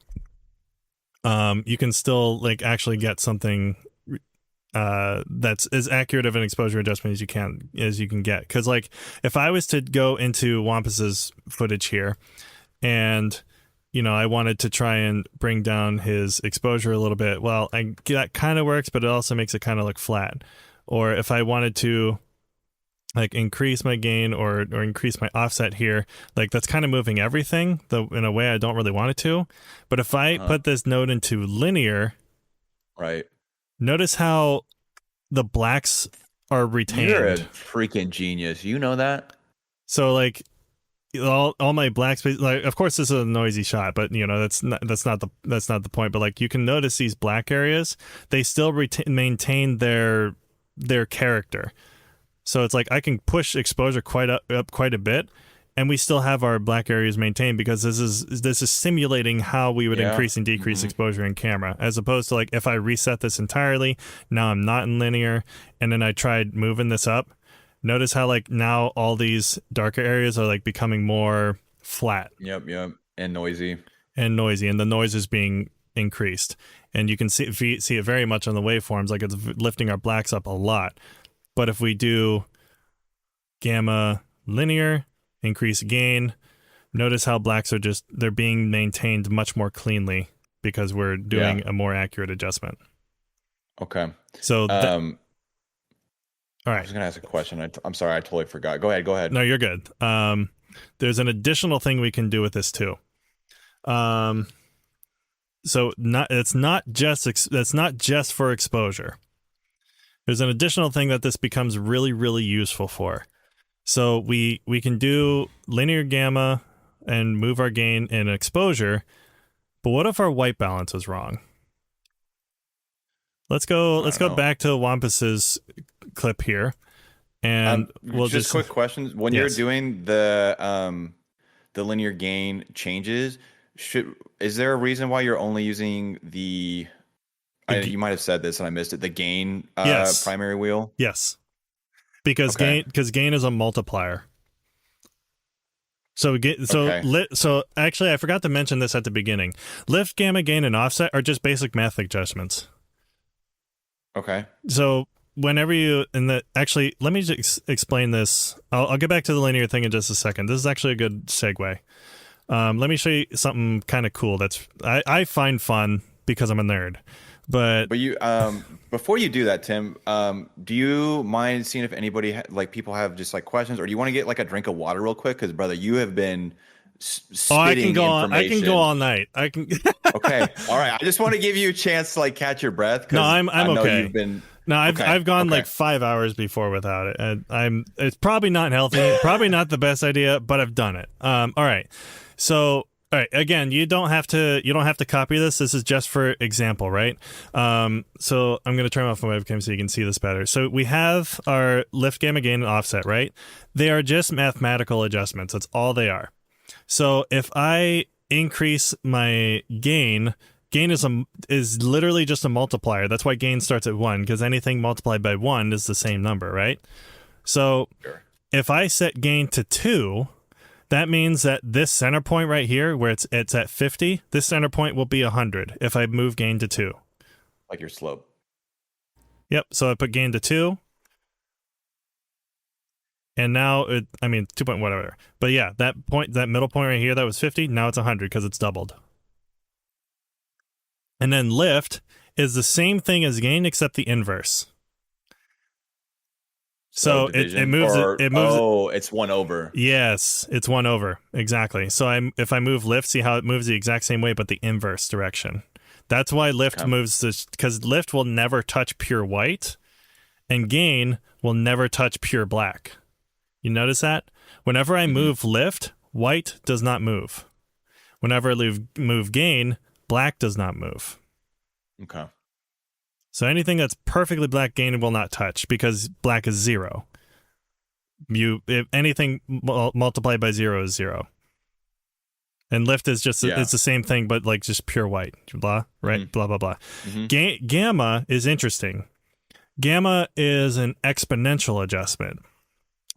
like actually get something that's as accurate of an exposure adjustment as you can get. Because like if I was to go into Wampus's footage here and I wanted to try and bring down his exposure a little bit, well, that kind of works, but it also makes it kind of look flat. Or if I wanted to like increase my gain or increase my offset here, like that's kind of moving everything in a way I don't really want it to. But if I put this node into linear, right, notice how the blacks are retained. You're a freaking genius. You know that? So like all my black space, like of course this is a noisy shot, but that's not the point. But like you can notice these black areas, they still maintain their character. So it's like I can push exposure up quite a bit, and we still have our black areas maintained because this is simulating how we would increase and decrease exposure in camera, as opposed to like if I reset this entirely, now I'm not in linear, and then I tried moving this up. Notice how like now all these darker areas are like becoming more flat. Yep, and noisy, and the noise is being increased, and you can see it very much on the waveforms, like it's lifting our blacks up a lot. But if we do gamma linear, increase gain, notice how blacks are they're being maintained much more cleanly because we're doing a more accurate adjustment. Okay. So, all right. I was going to ask a question. I'm sorry, I totally forgot. Go ahead. No, you're good. There's an additional thing we can do with this too. So it's not just for exposure. There's an additional thing that this becomes really, really useful for. So we can do linear gamma and move our gain and exposure, But what if our white balance is wrong? Let's go back to Wampus's clip here, and we'll just quick questions. When you're doing the linear gain changes, is there a reason why you're only using the you might have said this and I missed it, the gain primary wheel? Yes. Because gain is a multiplier. So actually I forgot to mention this at the beginning. Lift, gamma, gain, and offset are just basic math adjustments. Okay. So whenever actually, let me just explain this. I'll get back to the linear thing in just a second. This is actually a good segue. Let me show you something kind of cool that's I find fun because I'm a nerd. But you before you do that, Tim, do you mind seeing if anybody people have just questions, or do you want to get a drink of water real quick? Because brother, you have been spitting information. I can go all night. I can. Okay, all right. I just want to give you a chance to catch your breath. No, I'm okay. You've been. No, I've gone 5 hours before without it. And it's probably not healthy, probably not the best idea, but I've done it. All right. So, all right, again, you don't have to copy this. This is just for example, right? So I'm going to turn off my webcam so you can see this better. So we have our lift, gamma, gain, and offset, right? They are just mathematical adjustments. That's all they are. So if I increase my gain is literally just a multiplier. That's why gain starts at 1, because anything multiplied by 1 is the same number, right? So if I set gain to 2, that means that this center point right here, where it's at 50, this center point will be 100 if I move gain to 2. Like your slope. Yep. So I put gain to 2. And now, 2 point whatever. But yeah, that middle point right here, that was 50. Now it's 100 because it's doubled. And then lift is the same thing as gain except the inverse. So it moves. It's 1 over. Yes, it's 1 over. Exactly. So if I move lift, see how it moves the exact same way, but the inverse direction. That's why lift moves this, because lift will never touch pure white, and gain will never touch pure black. You notice that? Whenever I move lift, white does not move. Whenever I move gain, black does not move. Okay. So anything that's perfectly black, gain will not touch because black is 0. If anything multiplied by 0 is 0. And lift is just it's the same thing, but just pure white. Blah, right? Mm-hmm. Blah, blah, blah. Mm-hmm. Gamma is interesting. Gamma is an exponential adjustment.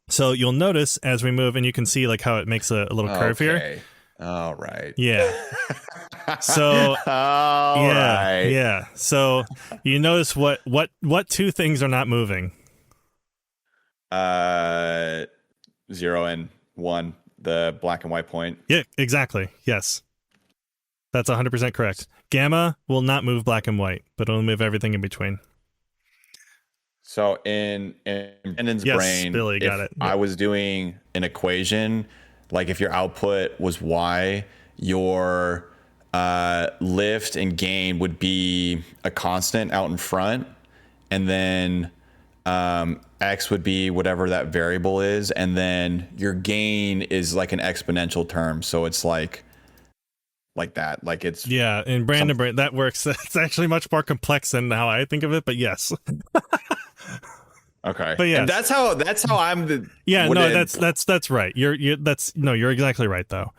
So you'll notice as we move, and you can see how it makes a little curve here. All right. Yeah. So yeah. So you notice what two things are not moving? 0 and 1, the black and white point. Yeah, exactly. Yes. That's 100% correct. Gamma will not move black and white, but it'll move everything in between. So in Brendan's brain, Billy got it. I was doing an equation, if your output was Y, your lift and gain would be a constant out in front, and then X would be whatever that variable is, and then your gain is an exponential term. So it's like that. It's in Brandon brain that works. It's actually much more complex than how I think of it, but yes. Okay. But yeah, that's how I'm the. Yeah, no, that's right. You're exactly right though.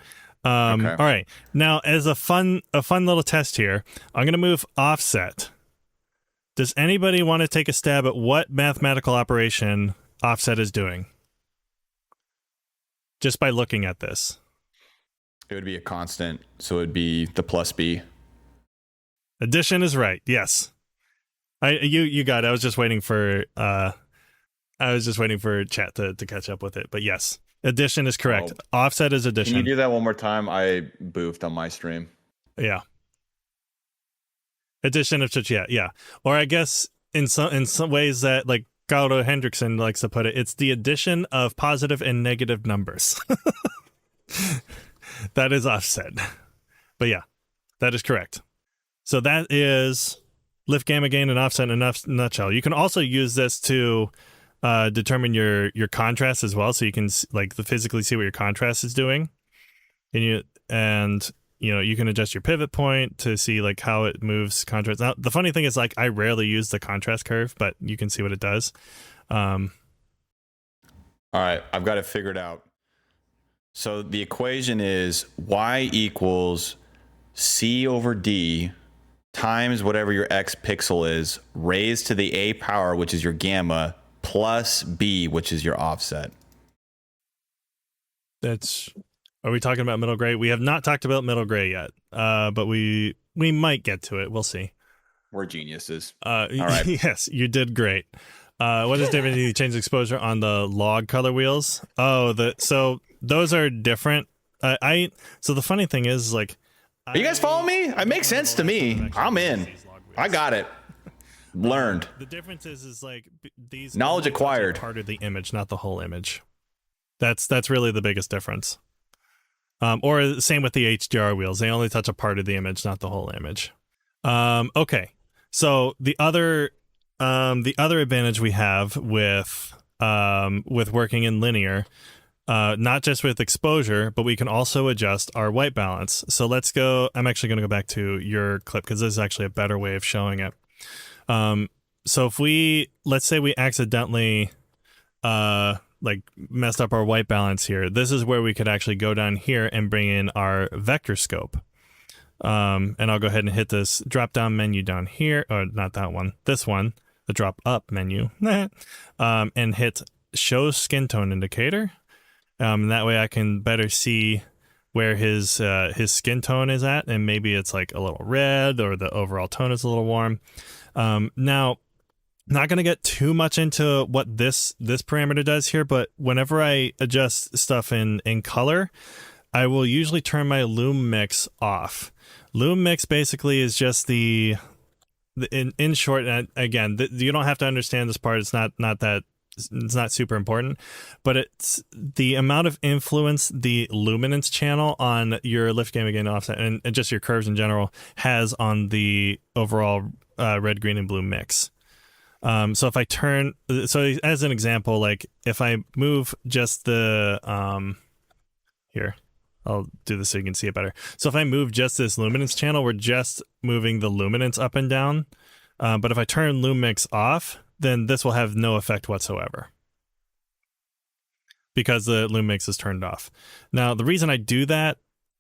Okay. All right. Now, as a fun little test here, I'm going to move offset. Does anybody want to take a stab at what mathematical operation offset is doing? Just by looking at this. It would be a constant, so it would be the plus B. Addition is right. Yes. You got it. I was just waiting for chat to catch up with it. But yes, addition is correct. Offset is addition. Can you do that one more time? I boofed on my stream. Yeah. Addition of yeah. Or I guess in some ways that Galdo Hendrickson likes to put it, it's the addition of positive and negative numbers. That is offset. But yeah, that is correct. So that is lift, gamma, gain, and offset in a nutshell. You can also use this to determine your contrast as well, so you can physically see what your contrast is doing. And you can adjust your pivot point to see like how it moves contrast. Now, the funny thing is like I rarely use the contrast curve, but you can see what it does. All right, I've got it figured out. So the equation is y equals c over d times whatever your x pixel is, raised to the a power, which is your gamma, plus b, which is your offset. Are we talking about middle gray? We have not talked about middle gray yet, but we might get to it. We'll see. We're geniuses. All right. Yes, you did great. What is different? You change exposure on the log color wheels. So those are different. So the funny thing is, like, are you guys following me? It makes sense to me. I'm in. I got it. Learned. The difference is like these knowledge acquired. Part of the image, not the whole image. That's really the biggest difference. Or same with the HDR wheels. They only touch a part of the image, not the whole image. Okay. So the other advantage we have with working in linear, not just with exposure, but we can also adjust our white balance. So let's go. I'm actually going to go back to your clip because this is actually a better way of showing it. So if let's say we accidentally like messed up our white balance here, this is where we could actually go down here and bring in our vector scope. And I'll go ahead and hit this drop down menu down here, or not that one, this one, the drop up menu, and hit show skin tone indicator. That way I can better see where his skin tone is at, and maybe it's like a little red or the overall tone is a little warm. Now, not going to get too much into what this parameter does here, but whenever I adjust stuff in color, I will usually turn my loom mix off. Loom mix basically is just in short, again, you don't have to understand this part. It's not super important, but it's the amount of influence the luminance channel on your lift, gamma, gain, offset, and just your curves in general has on the overall red, green, and blue mix. So if I as an example, like if I move just the here, I'll do this so you can see it better. So if I move just this luminance channel, we're just moving the luminance up and down. But if I turn loom mix off, then this will have no effect whatsoever because the loom mix is turned off. Now, the reason I do that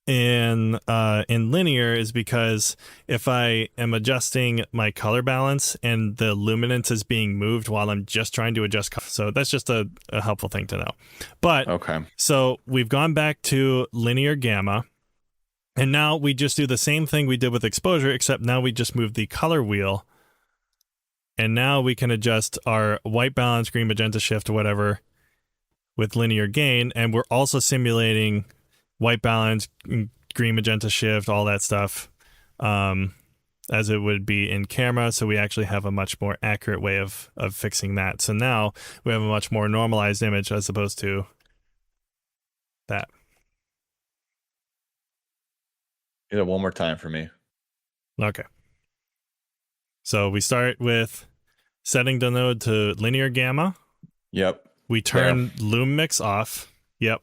in linear is because if I am adjusting my color balance and the luminance is being moved while I'm just trying to adjust color. So that's just a helpful thing to know. But okay, so we've gone back to linear gamma, and now we just do the same thing we did with exposure, except now we just move the color wheel, and now we can adjust our white balance, green, magenta shift, whatever, with linear gain, and we're also simulating white balance, green, magenta shift, all that stuff, as it would be in camera. So we actually have a much more accurate way of fixing that. So now we have a much more normalized image as opposed to that. Do that one more time for me. Okay. So we start with setting the node to linear gamma. Yep. We turn loom mix off. Yep.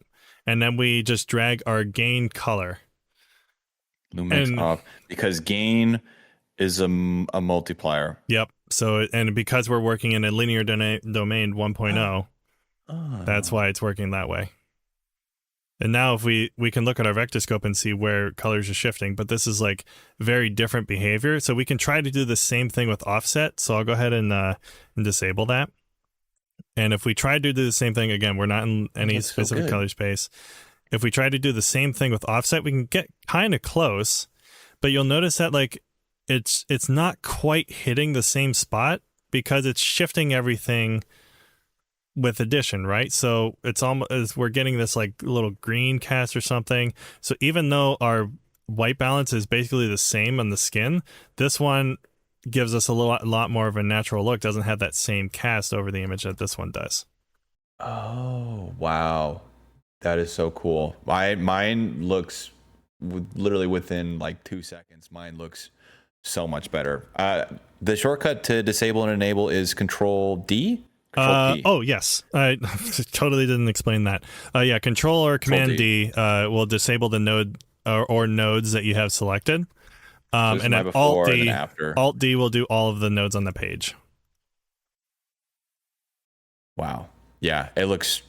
And then we just drag our gain color. Loom mix off because gain is a multiplier. Yep. So, and because we're working in a linear domain 1.0, that's why it's working that way. And now if we can look at our vector scope and see where colors are shifting, but this is like very different behavior. So we can try to do the same thing with offset. So I'll go ahead and disable that. And if we try to do the same thing, again, we're not in any specific color space. If we try to do the same thing with offset, we can get kind of close, but you'll notice that like it's not quite hitting the same spot because it's shifting everything with addition, right? So it's almost, we're getting this like little green cast or something. So even though our white balance is basically the same on the skin, this one gives us a lot more of a natural look. Doesn't have that same cast over the image that this one does. Oh, wow. That is so cool. Mine looks literally within like 2 seconds. Mine looks so much better. The shortcut to disable and enable is Control D. Control P. Oh, yes. I totally didn't explain that. Yeah, Control or Command D will disable the node or nodes that you have selected. So this is And my then before and then after. Alt D will do all of the nodes on the page. Wow. Yeah, it looks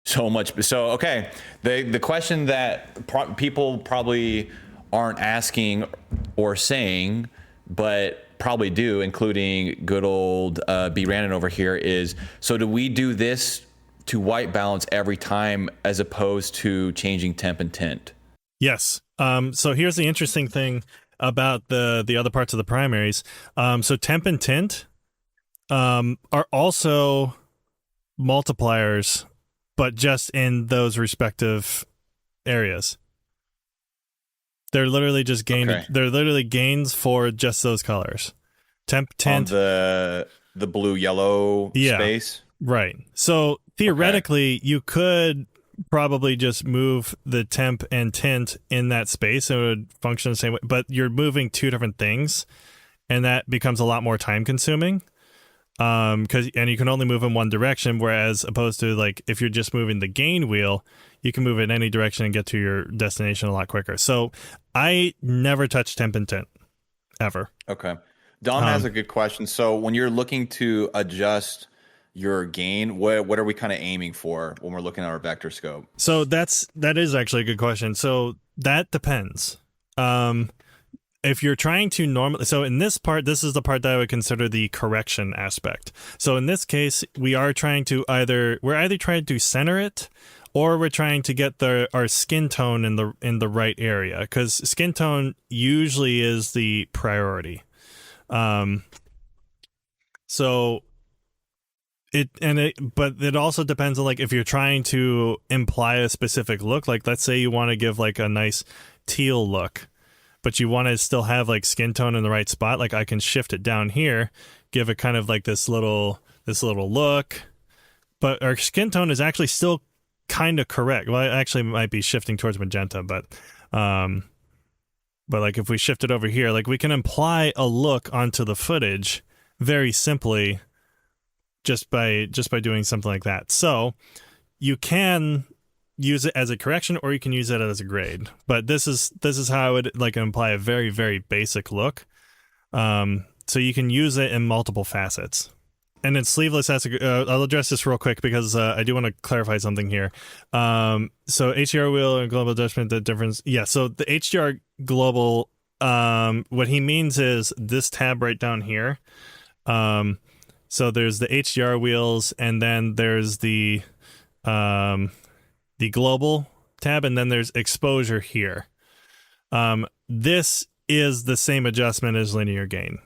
so much. So, okay. The question that people probably aren't asking or saying, but probably do, including good old B. Rannon over here, is, so do we do this to white balance every time as opposed to changing temp and tint? Yes. So here's the interesting thing about the other parts of the primaries. So temp and tint are also multipliers, but just in those respective areas. They're literally just gained. Okay. They're literally gains for just those colors. Temp, tint, On the blue yellow space. Right. So theoretically, you could probably just move the temp and tint in that space and it would function the same way, but you're moving two different things and that becomes a lot more time consuming. And you can only move in one direction, whereas opposed to like if you're just moving the gain wheel, you can move in any direction and get to your destination a lot quicker. So I never touch temp and tint ever. Okay. Dom has a good question. So when you're looking to adjust your gain, what are we kind of aiming for when we're looking at our vector scope? So that is actually a good question. So that depends. If you're trying to normally, so in this part, this is the part that I would consider the correction aspect. So in this case, we're either trying to center it, or we're trying to get our skin tone in the right area, because skin tone usually is the priority. But it also depends on like if you're trying to imply a specific look. Like let's say you want to give like a nice teal look, but you want to still have like skin tone in the right spot. Like I can shift it down here, give it kind of like this little look, but our skin tone is actually still kind of correct. Well, it actually might be shifting towards magenta, but like if we shift it over here, like we can imply a look onto the footage very simply just by doing something like that. So you can use it as a correction or you can use it as a grade. But this is how I would like imply a very, very basic look. So you can use it in multiple facets. And then sleeveless has I'll address this real quick because I do want to clarify something here. So HDR wheel and global adjustment, the difference. Yeah, so the HDR global, what he means is this tab right down here. So there's the HDR wheels, and then there's the global tab, and then there's exposure here. This is the same adjustment as linear gain,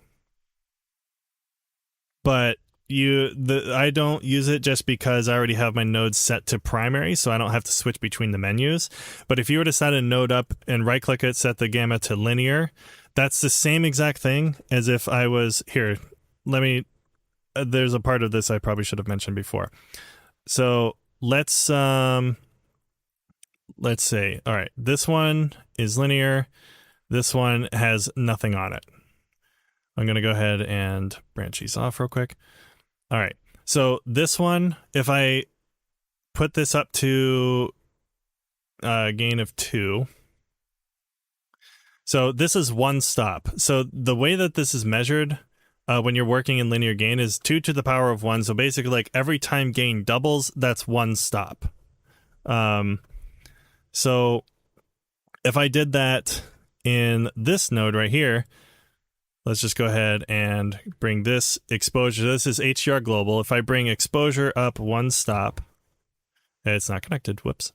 but I don't use it just because I already have my nodes set to primary, so I don't have to switch between the menus. But if you were to set a node up and right click it, set the gamma to linear, that's the same exact thing as if I was here. There's a part of this I probably should have mentioned before. So let's say, all right, this one is linear. This one has nothing on it. I'm going to go ahead and branch these off real quick. All right. So this one, if I put this up to a gain of 2, so this is one stop. So the way that this is measured when you're working in linear gain is 2 to the power of 1. So basically, like every time gain doubles, that's one stop. So if I did that in this node right here, let's just go ahead and bring this exposure. This is HDR global. If I bring exposure up one stop, it's not connected. Whoops.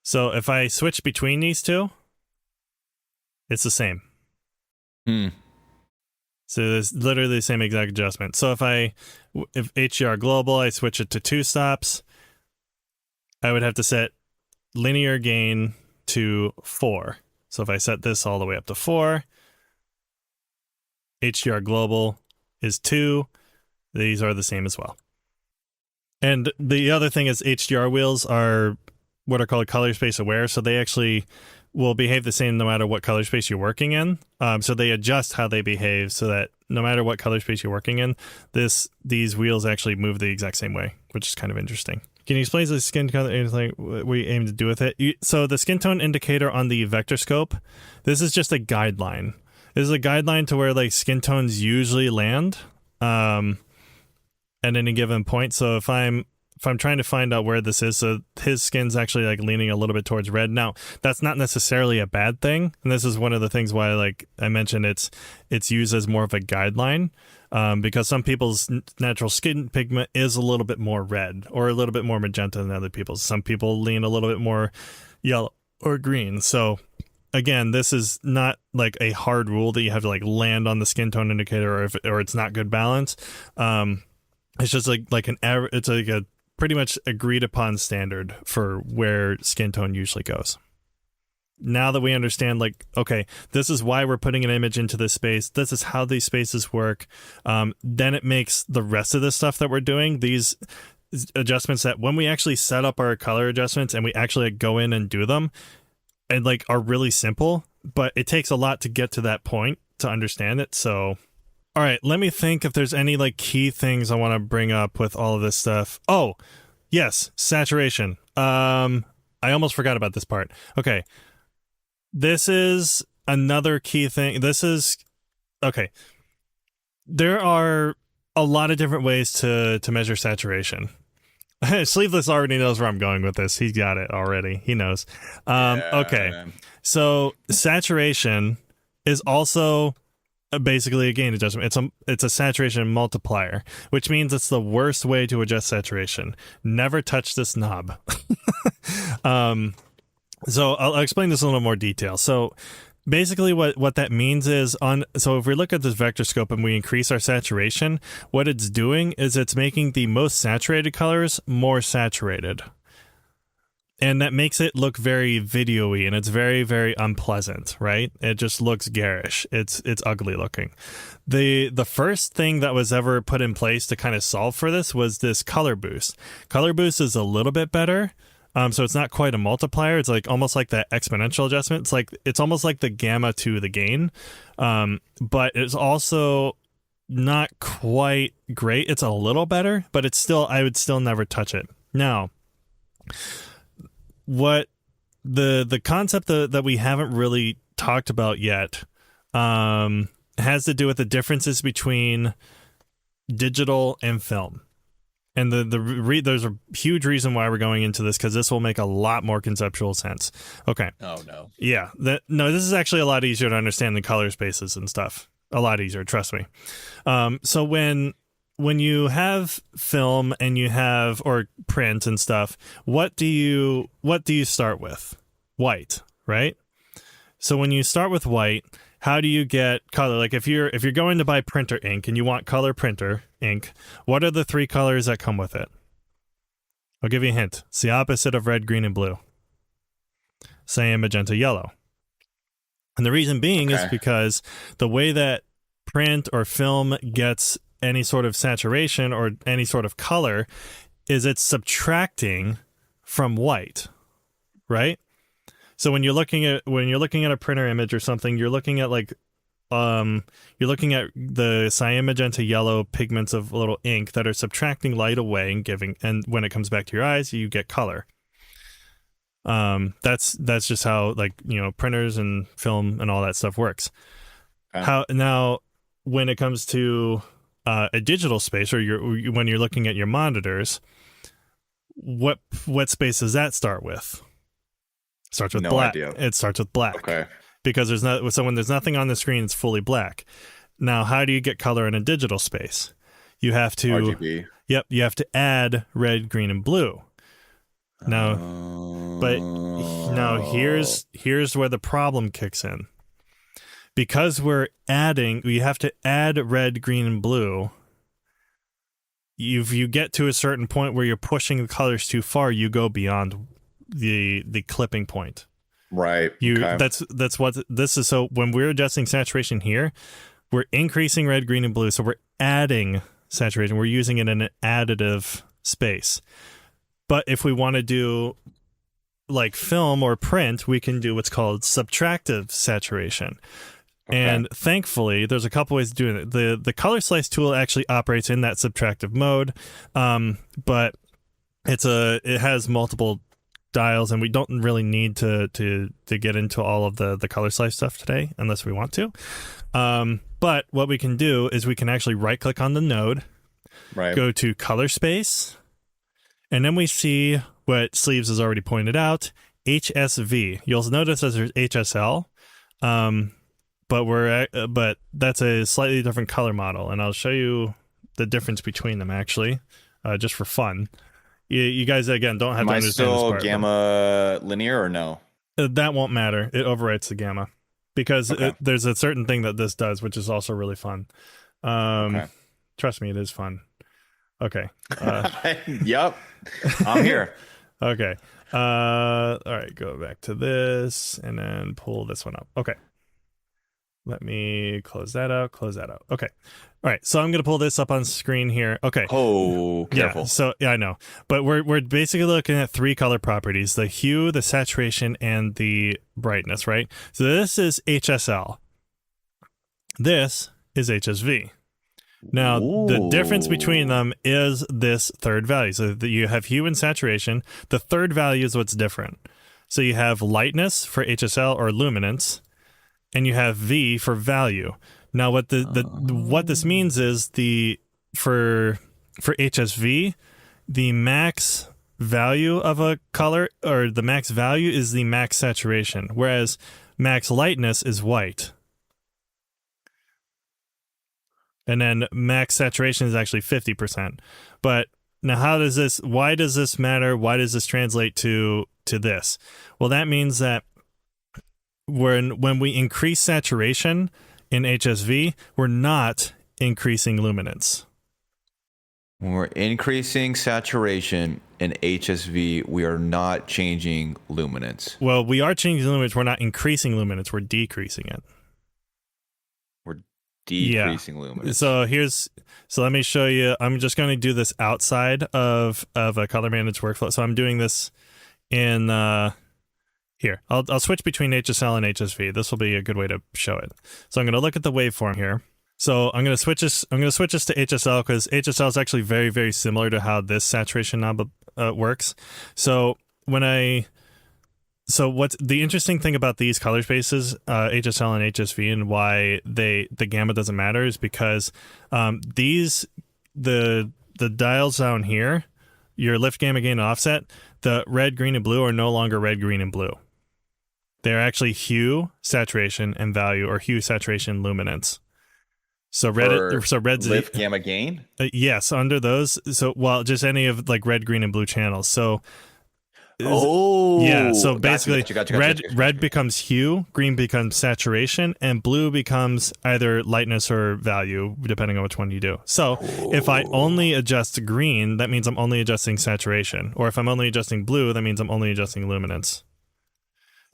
So if I switch between these two, it's the same. So it's literally the same exact adjustment. So if HDR global, I switch it to 2 stops, I would have to set linear gain to 4. So if I set this all the way up to 4, HDR global is 2. These are the same as well. And the other thing is HDR wheels are what are called color space aware. So they actually will behave the same no matter what color space you're working in. So they adjust how they behave so that no matter what color space you're working in, these wheels actually move the exact same way, which is kind of interesting. Can you explain the skin color, anything we aim to do with it? So the skin tone indicator on the vector scope, this is just a guideline. This is a guideline to where like skin tones usually land at any given point. So if I'm trying to find out where this is, so his skin's actually like leaning a little bit towards red. Now, that's not necessarily a bad thing, and this is one of the things why, like I mentioned, it's used as more of a guideline, because some people's natural skin pigment is a little bit more red or a little bit more magenta than other people's. Some people lean a little bit more yellow or green. So again, this is not like a hard rule that you have to like land on the skin tone indicator, or it's not good balance. It's just like an average. It's like a pretty much agreed upon standard for where skin tone usually goes. Now that we understand, like, okay, this is why we're putting an image into this space, this is how these spaces work, then it makes the rest of the stuff that we're doing, these adjustments that when we actually set up our color adjustments and we actually like, go in and do them, and like are really simple, but it takes a lot to get to that point to understand it. So all right, let me think if there's any like key things I want to bring up with all of this stuff. Oh, yes, saturation. I almost forgot about this part. Okay. This is another key thing. Okay. There are a lot of different ways to measure saturation. Sleeveless already knows where I'm going with this. He's got it already. He knows. Okay. So saturation is also basically a gain adjustment. It's a saturation multiplier, which means it's the worst way to adjust saturation. Never touch this knob. So I'll explain this in a little more detail. So basically what that means is so if we look at this vector scope and we increase our saturation, what it's doing is it's making the most saturated colors more saturated. And that makes it look very video-y, and it's very, very unpleasant, right? It just looks garish. It's ugly looking. The first thing that was ever put in place to kind of solve for this was this color boost. Color boost is a little bit better. So it's not quite a multiplier. It's like almost like that exponential adjustment. It's almost like the gamma to the gain. But it's also not quite great. It's a little better, but I would still never touch it. Now, what the concept that we haven't really talked about yet has to do with the differences between digital and film. And there's a huge reason why we're going into this, because this will make a lot more conceptual sense. Okay. Oh, no. Yeah. This is actually a lot easier to understand than color spaces and stuff. A lot easier, trust me. So when you have film and you have or print and stuff, what do you start with? White, right? So when you start with white, how do you get color? Like if you're going to buy printer ink and you want color printer ink, what are the 3 colors that come with it? I'll give you a hint. It's the opposite of red, green, and blue. Cyan, magenta, yellow. And the reason being is because the way that print or film gets any sort of saturation or any sort of color is it's subtracting from white, right? So when you're looking at a printer image or something, you're looking at the cyan, magenta, yellow pigments of a little ink that are subtracting light away and when it comes back to your eyes, you get color. That's just how printers and film and all that stuff works. Now when it comes to a digital space, or when you're looking at your monitors, what space does that start with? It starts with black. Idea. It starts with black. Okay. Because when there's nothing on the screen, it's fully black. Now, how do you get color in a digital space? You have to RGB. Yep, you have to add red, green, and blue. Now, here's where the problem kicks in. Because we have to add red, green, and blue. If you get to a certain point where you're pushing the colors too far, you go beyond the clipping point. Right. That's what this is. So when we're adjusting saturation here, we're increasing red, green, and blue. So we're adding saturation. We're using it in an additive space. But if we want to do like film or print, we can do what's called subtractive saturation. Okay. And thankfully, there's a couple ways of doing it. The color slice tool actually operates in that subtractive mode, but it has multiple dials, and we don't really need to get into all of the color slice stuff today unless we want to. But what we can do is we can actually right click on the node, Right. go to color space, and then we see what Sleeves has already pointed out, HSV. You'll notice that there's HSL, but that's a slightly different color model, and I'll show you the difference between them actually, just for fun. You guys again don't have to understand this part. Am I still gamma linear or no? That won't matter. It overwrites the gamma because there's a certain thing that this does, which is also really fun. Trust me, it is fun. Okay. Yep. I'm here. Okay. All right. Go back to this and then pull this one up. Okay. Let me close that out. Close that out. Okay. All right. So I'm going to pull this up on screen here. Okay. Oh, careful. Yeah. So I know, but we're basically looking at 3 color properties: the hue, the saturation, and the brightness. Right. So this is HSL. This is HSV. Now, the difference between them is this third value. So you have hue and saturation. The third value is what's different. So you have lightness for HSL or luminance, and you have V for value. Now, what what this means is for HSV, the max value of a color, or the max value, is the max saturation, whereas max lightness is white. And then max saturation is actually 50%. But now why does this matter? Why does this translate to this? Well, that means that when we increase saturation in HSV, we're not increasing luminance. When we're increasing saturation in HSV, we are not changing luminance. Well, we are changing luminance. We're not increasing luminance. We're decreasing it. Decreasing luminance. So let me show you. I'm just going to do this outside of a color managed workflow. So I'm doing this in here. I'll switch between HSL and HSV. This will be a good way to show it. So I'm going to look at the waveform here. So I'm going to switch this to HSL because HSL is actually very, very similar to how this saturation knob works. So what's the interesting thing about these color spaces, HSL and HSV, and why the gamma doesn't matter is because the dials down here, your lift, gamma, gain, and offset, the red, green, and blue are no longer red, green, and blue. They're actually hue, saturation, and value, or hue, saturation, luminance. So red's lift, gamma, gain. Yes, under those. So just any of like red, green, and blue channels. So. So basically red becomes hue, green becomes saturation, and blue becomes either lightness or value, depending on which one you do. So if I only adjust green, that means I'm only adjusting saturation, or if I'm only adjusting blue, that means I'm only adjusting luminance.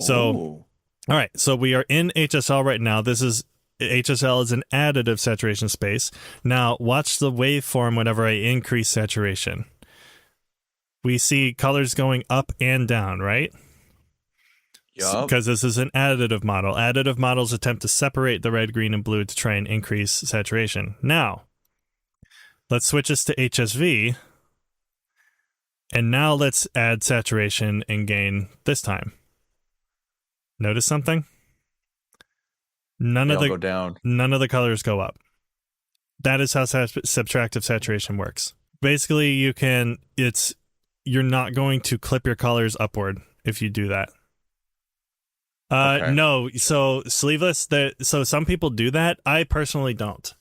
So all right, so we are in HSL right now. HSL is an additive saturation space. Now watch the waveform whenever I increase saturation. We see colors going up and down, right? Yup. Because this is an additive model. Additive models attempt to separate the red, green, and blue to try and increase saturation. Now, let's switch this to HSV. And now let's add saturation and gain this time. Notice something? None of the colors go up. That is how subtractive saturation works. Basically, you're not going to clip your colors upward if you do that. No, so sleeveless, so some people do that. I personally don't.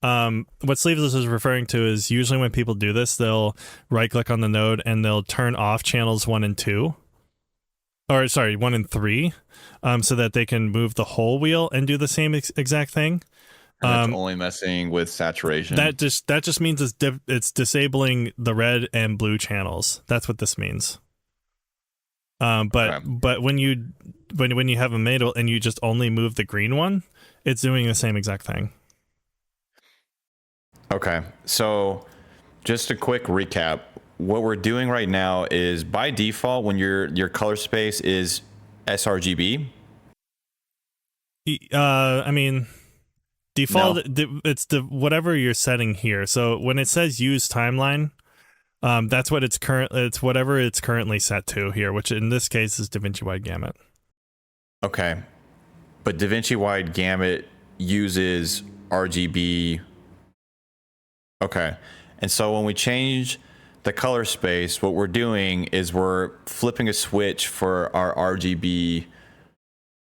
What sleeveless is referring to is usually when people do this, they'll right click on the node and they'll turn off channels 1 and 2. Or sorry, 1 and 3, so that they can move the whole wheel and do the same exact thing. It's only messing with saturation. That just means it's disabling the red and blue channels. That's what this means. But when you have a middle and you just only move the green one, it's doing the same exact thing. Okay, so just a quick recap. What we're doing right now is by default, when your color space is sRGB. I mean. Default, no. It's whatever you're setting here. So when it says use timeline, That's what it's whatever it's currently set to here, which in this case is DaVinci Wide Gamut. Okay. But DaVinci Wide Gamut uses RGB. Okay. And so when we change the color space, what we're doing is we're flipping a switch for our RGB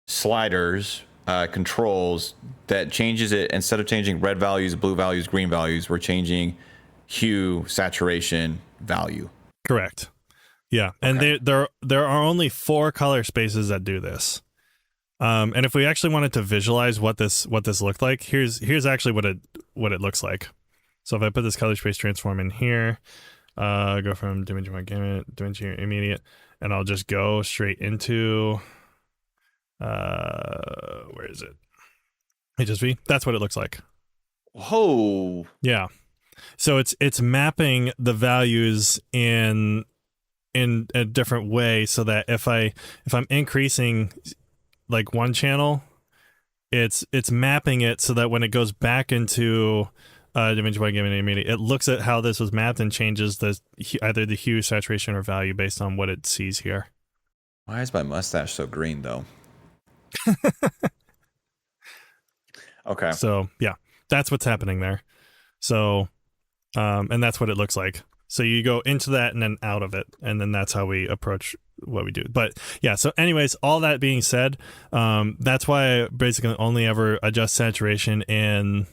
sliders, controls, that changes it. Instead of changing red values, blue values, green values, we're changing hue, saturation, value. Correct. Yeah. Okay. And there are only 4 color spaces that do this. And if we actually wanted to visualize what this looked like, here's actually what it looks like. So if I put this color space transform in here, go from DaVinci Wide Gamut, DaVinci Immediate, and I'll just go straight into where is it? HSV. That's what it looks like. Whoa. Yeah. So it's mapping the values in a different way, so that if I'm increasing like one channel, it's mapping it so that when it goes back into DaVinci Wide Gamut Immediate, it looks at how this was mapped and changes either the hue, saturation, or value based on what it sees here. Why is my mustache so green though? Okay. So yeah, that's what's happening there. So, and that's what it looks like. So you go into that and then out of it, and then that's how we approach what we do. But yeah, so anyways, all that being said, that's why I basically only ever adjust saturation in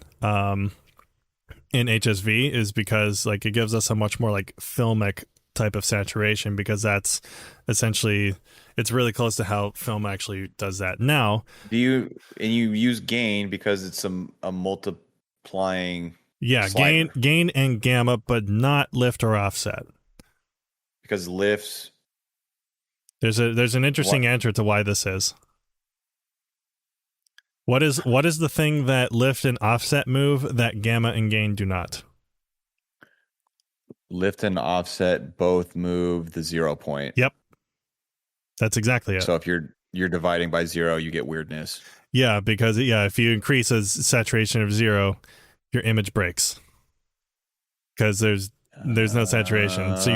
HSV, is because like it gives us a much more like filmic type of saturation, because that's essentially, it's really close to how film actually does that. Now, you use gain because it's a multiplying. Yeah, slider. gain and gamma, but not lift or offset. Because lifts. There's an interesting answer to why this is. What is the thing that lift and offset move that gamma and gain do not? Lift and offset both move the 0 point. Yep. That's exactly it. So if you're dividing by 0, you get weirdness. Yeah, because if you increase a saturation of 0, your image breaks. Because there's no saturation. So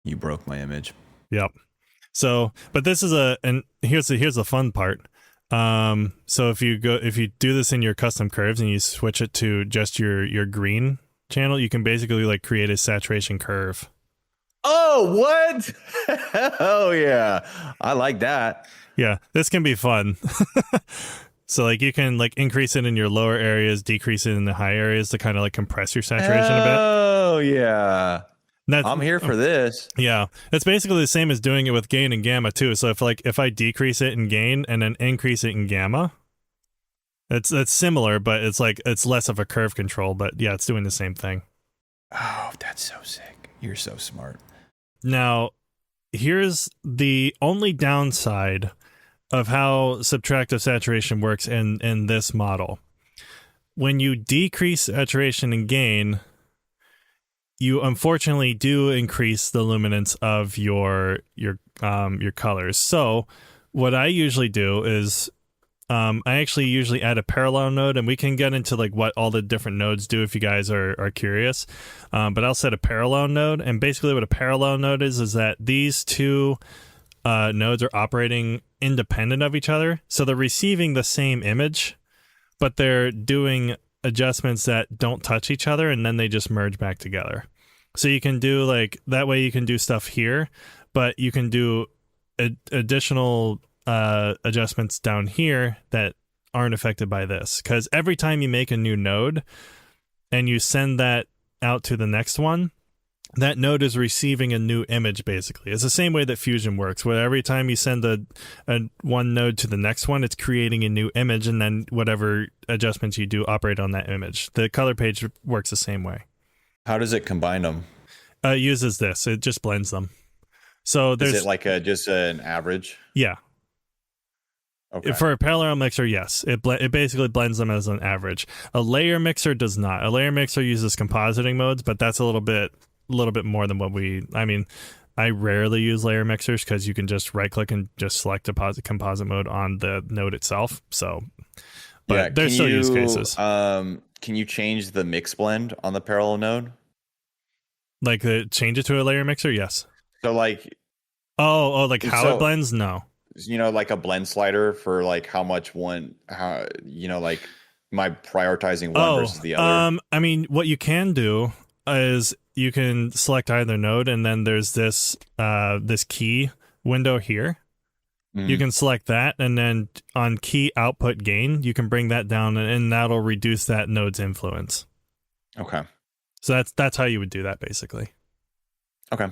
you broke my image. Yep. So, but this is and here's the fun part. So if you do this in your custom curves and you switch it to just your green channel, you can basically like create a saturation curve. Oh, what? Oh yeah, I like that. Yeah, this can be fun. So like you can like increase it in your lower areas, decrease it in the high areas to kind of like compress your saturation a bit. Oh yeah. I'm here for this. Yeah, it's basically the same as doing it with gain and gamma too. So if I decrease it in gain and then increase it in gamma, it's similar, but it's less of a curve control. But yeah, it's doing the same thing. Oh, that's so sick. You're so smart. Now, here's the only downside of how subtractive saturation works in this model. When you decrease saturation and gain, you unfortunately do increase the luminance of your colors. So what I usually do is I actually usually add a parallel node, and we can get into like what all the different nodes do if you guys are curious. But I'll set a parallel node, and basically what a parallel node is that these two nodes are operating independent of each other. So they're receiving the same image, but they're doing adjustments that don't touch each other, and then they just merge back together. So you can do like that way, you can do stuff here, but you can do additional adjustments down here that aren't affected by this. Because every time you make a new node and you send that out to the next one, that node is receiving a new image, basically. It's the same way that Fusion works, where every time you send a one node to the next one, it's creating a new image, and then whatever adjustments you do operate on that image. The color page works the same way. How does it combine them? It uses this. It just blends them. So there's... Is it like just an average? Yeah. Okay. For a parallel mixer, yes. It basically blends them as an average. A layer mixer does not. A layer mixer uses compositing modes, but that's a little bit more than what I rarely use layer mixers because you can just right click and just select composite mode on the node itself. So, but there's still use cases. can you change the mix blend on the parallel node? Like change it to a layer mixer? Yes. So like, Like how it so blends? No. like a blend slider for like how much like my prioritizing one versus the other. I mean, what you can do is you can select either node, and then there's this this key window here. You can select that, and then on key output gain, you can bring that down, and that'll reduce that node's influence. Okay. So that's how you would do that, basically. Okay.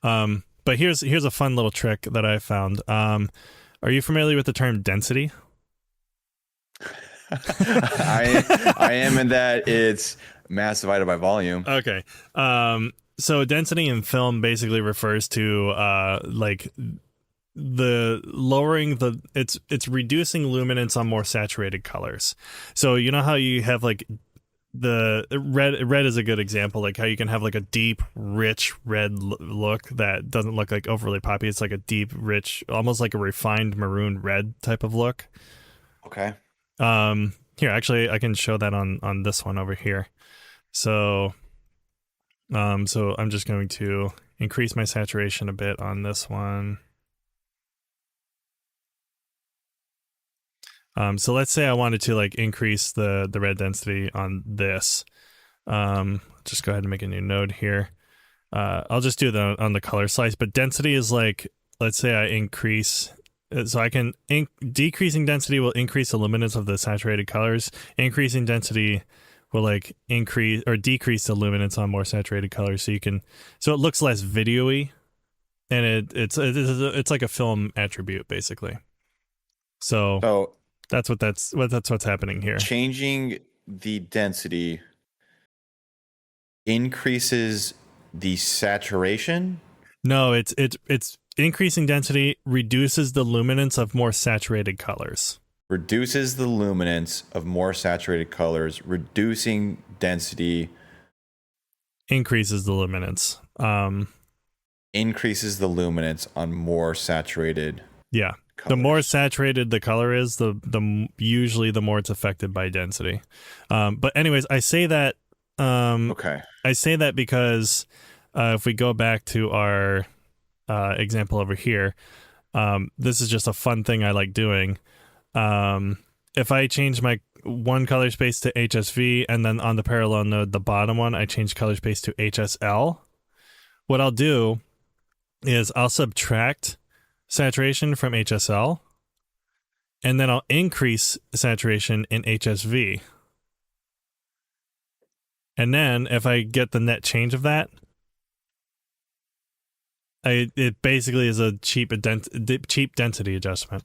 But here's a fun little trick that I found. Are you familiar with the term density? I am in that it's mass divided by volume. Okay. So density in film basically refers to like the lowering the it's reducing luminance on more saturated colors. So you know how you have like the red is a good example, like how you can have like a deep rich red look that doesn't look like overly poppy. It's like a deep rich, almost like a refined maroon red type of look. Okay. Here actually I can show that on this one over here. So so I'm just going to increase my saturation a bit on this one. So let's say I wanted to like increase the red density on this. Just go ahead and make a new node here. I'll just do that on the color slice, but density is like, let's say I increase, so I can, decreasing density will increase the luminance of the saturated colors. Increasing density will like increase or decrease the luminance on more saturated colors. So you can, so it looks less video-y, and it's like a film attribute basically. So that's what's happening here. Changing the density increases the saturation? No, it's increasing density reduces the luminance of more saturated colors. Reduces the luminance of more saturated colors, reducing density increases the luminance. Increases the luminance on more saturated. Yeah. Colors. The more saturated the color is, the usually the more it's affected by density. But anyways, I say that Okay. I say that because if we go back to our example over here, this is just a fun thing I like doing. If I change my one color space to HSV, and then on the parallel node, the bottom one, I change color space to HSL, what I'll do is I'll subtract saturation from HSL, and then I'll increase saturation in HSV. And then if I get the net change of that, it basically is a cheap density adjustment.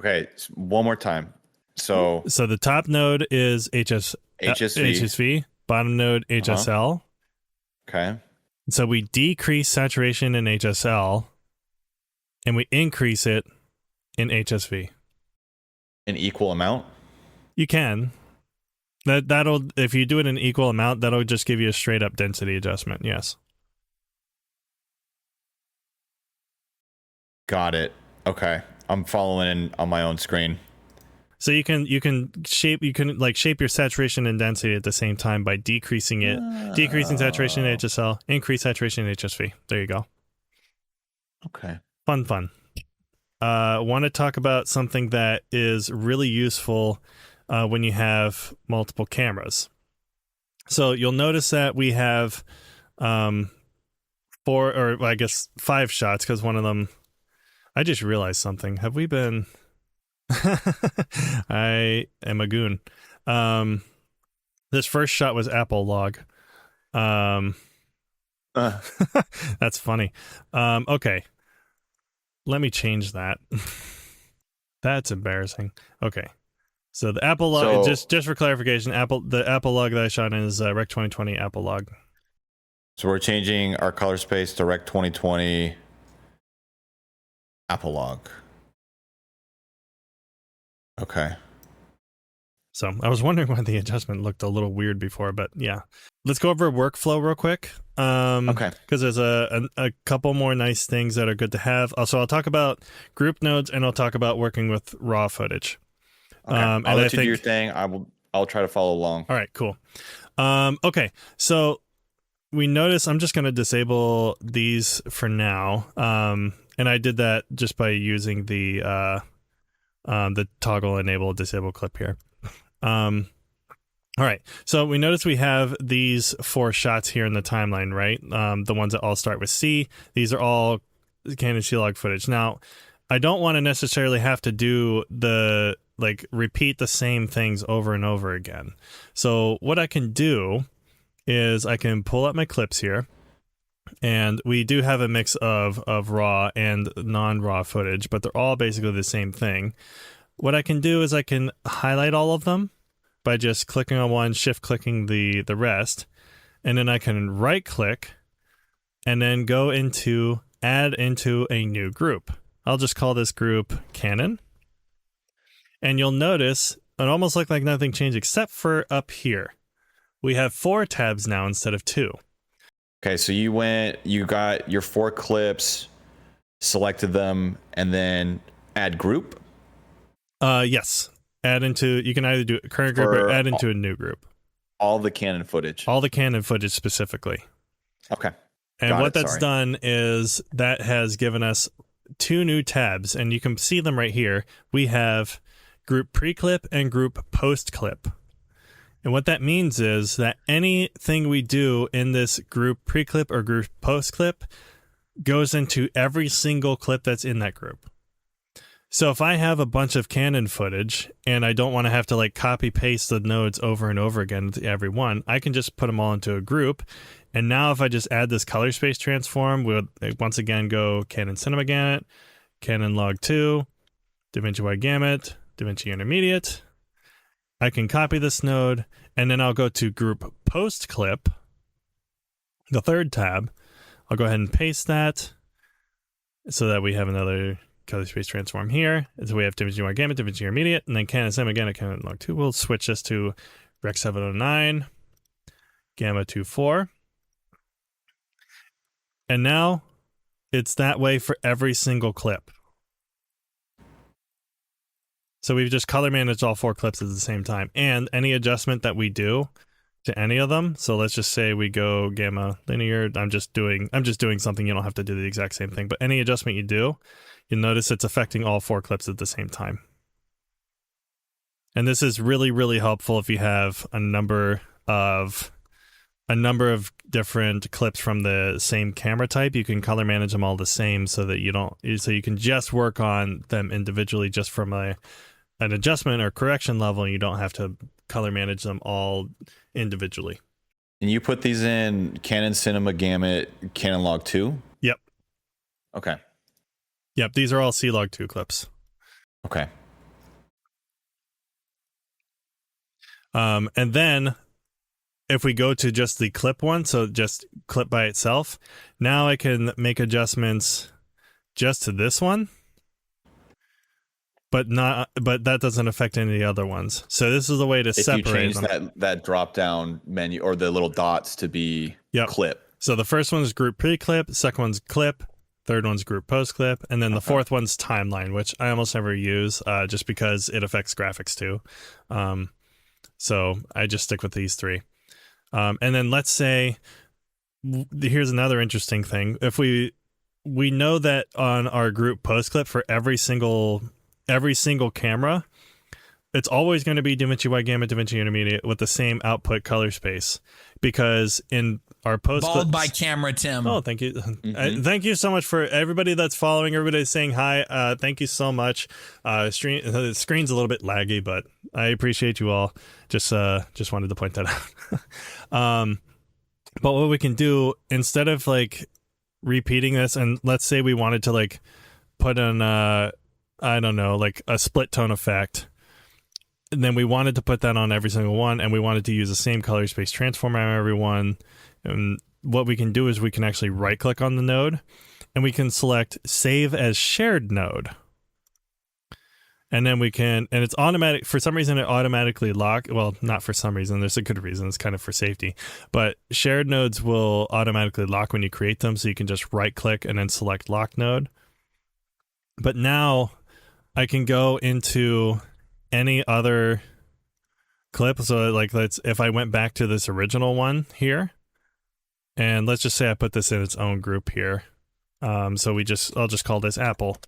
Okay, one more time. So the top node is HSV, bottom node HSL. Okay. So we decrease saturation in HSL, and we increase it in HSV. An equal amount? You can. That'll, if you do it in equal amount, that'll just give you a straight up density adjustment. Yes. Got it. Okay. I'm following on my own screen. So you can shape your saturation and density at the same time by decreasing it, decreasing saturation in HSL, increase saturation in HSV. There you go. Okay. Fun. Want to talk about something that is really useful when you have multiple cameras. So you'll notice that we have 5 shots, because one of them, I just realized something. Have we been... I am a goon. This first shot was Apple log. That's funny. Okay. Let me change that. That's embarrassing. Okay. So the Apple log, just for clarification, the Apple log that I shot in is Rec 2020 Apple log. So we're changing our color space to Rec 2020 Apple log. Okay. So I was wondering why the adjustment looked a little weird before, but yeah. Let's go over workflow real quick. Okay. Because there's a couple more nice things that are good to have. Also, I'll talk about group nodes, and I'll talk about working with raw footage. Okay. I'll let you do your thing. I will I'll try to follow along. All right, cool. Okay, so we notice I'm just going to disable these for now. And I did that just by using the toggle enable disable clip here. All right, so we notice we have these 4 shots here in the timeline, right? The ones that all start with C. These are all Canon C-Log footage. Now, I don't want to necessarily have to do repeat the same things over and over again. So what I can do is I can pull up my clips here, and we do have a mix of raw and non-raw footage, but they're all basically the same thing. What I can do is I can highlight all of them by just clicking on one, shift-clicking the rest, and then I can right-click and then go into add into a new group. I'll just call this group Canon. And you'll notice it almost looks like nothing changed except for up here. We have 4 tabs now instead of 2. Okay, so you got your 4 clips, selected them, and then add group? Yes. Add into, you can either do current group or add into a new group. All the Canon footage. All the Canon footage specifically. Okay. And what that's done is that has given us 2 new tabs, and you can see them right here. We have group pre-clip and group post-clip. And what that means is that anything we do in this group pre-clip or group post-clip goes into every single clip that's in that group. So if I have a bunch of Canon footage and I don't want to have to copy paste the nodes over and over again to every one, I can just put them all into a group. And now if I just add this color space transform, we'll once again go Canon Cinema Gamut, Canon Log 2, DaVinci Wide Gamut, DaVinci Intermediate. I can copy this node, and then I'll go to group post clip, the 3rd tab. I'll go ahead and paste that so that we have another color space transform here. And so we have DaVinci Wide Gamut, DaVinci Intermediate, and then Canon Cinema Gamut, Canon Log 2. We'll switch this to Rec 709, Gamma 24. And now it's that way for every single clip. So we've just color managed all 4 clips at the same time. And any adjustment that we do to any of them, so let's just say we go gamma linear, I'm just doing something, you don't have to do the exact same thing, but any adjustment you do, you'll notice it's affecting all 4 clips at the same time. And this is really, really helpful if you have a number of different clips from the same camera type. You can color manage them all the same so that you can just work on them individually just from an adjustment or correction level, and you don't have to color manage them all individually. And you put these in Canon Cinema Gamut, Canon Log 2? Yep. Okay. Yep, these are all C-Log 2 clips. Okay. And then if we go to just the clip one, so just clip by itself, now I can make adjustments just to this one, but that doesn't affect any of the other ones. So this is a way to separate them. If you change that drop down menu or the little dots to be clip. So the first one is group pre-clip, second one's clip, third one's group post-clip, and then the fourth one's timeline, which I almost never use just because it affects graphics too. So I just stick with these 3. And then let's say, here's another interesting thing. If we know that on our group post clip for every single camera, it's always going to be DaVinci Wide Gamut, DaVinci Intermediate with the same output color space, because in our post clips, bald by camera, Tim. Oh, thank you. Thank you so much for everybody that's following, everybody saying hi. Thank you so much. The screen's a little bit laggy, but I appreciate you all. Just wanted to point that out. But what we can do, instead of repeating this, and let's say we wanted to put in I don't know, a split tone effect, and then we wanted to put that on every single one, and we wanted to use the same color space transform on every one. And what we can do is we can actually right click on the node, and we can select save as shared node. And then we can, and it's automatic, for some reason it automatically not for some reason, there's a good reason, it's kind of for safety, but shared nodes will automatically lock when you create them, so you can just right click and then select lock node. But now I can go into any other clip. So like if I went back to this original one here, and let's just say I put this in its own group here. So I'll just call this Apple.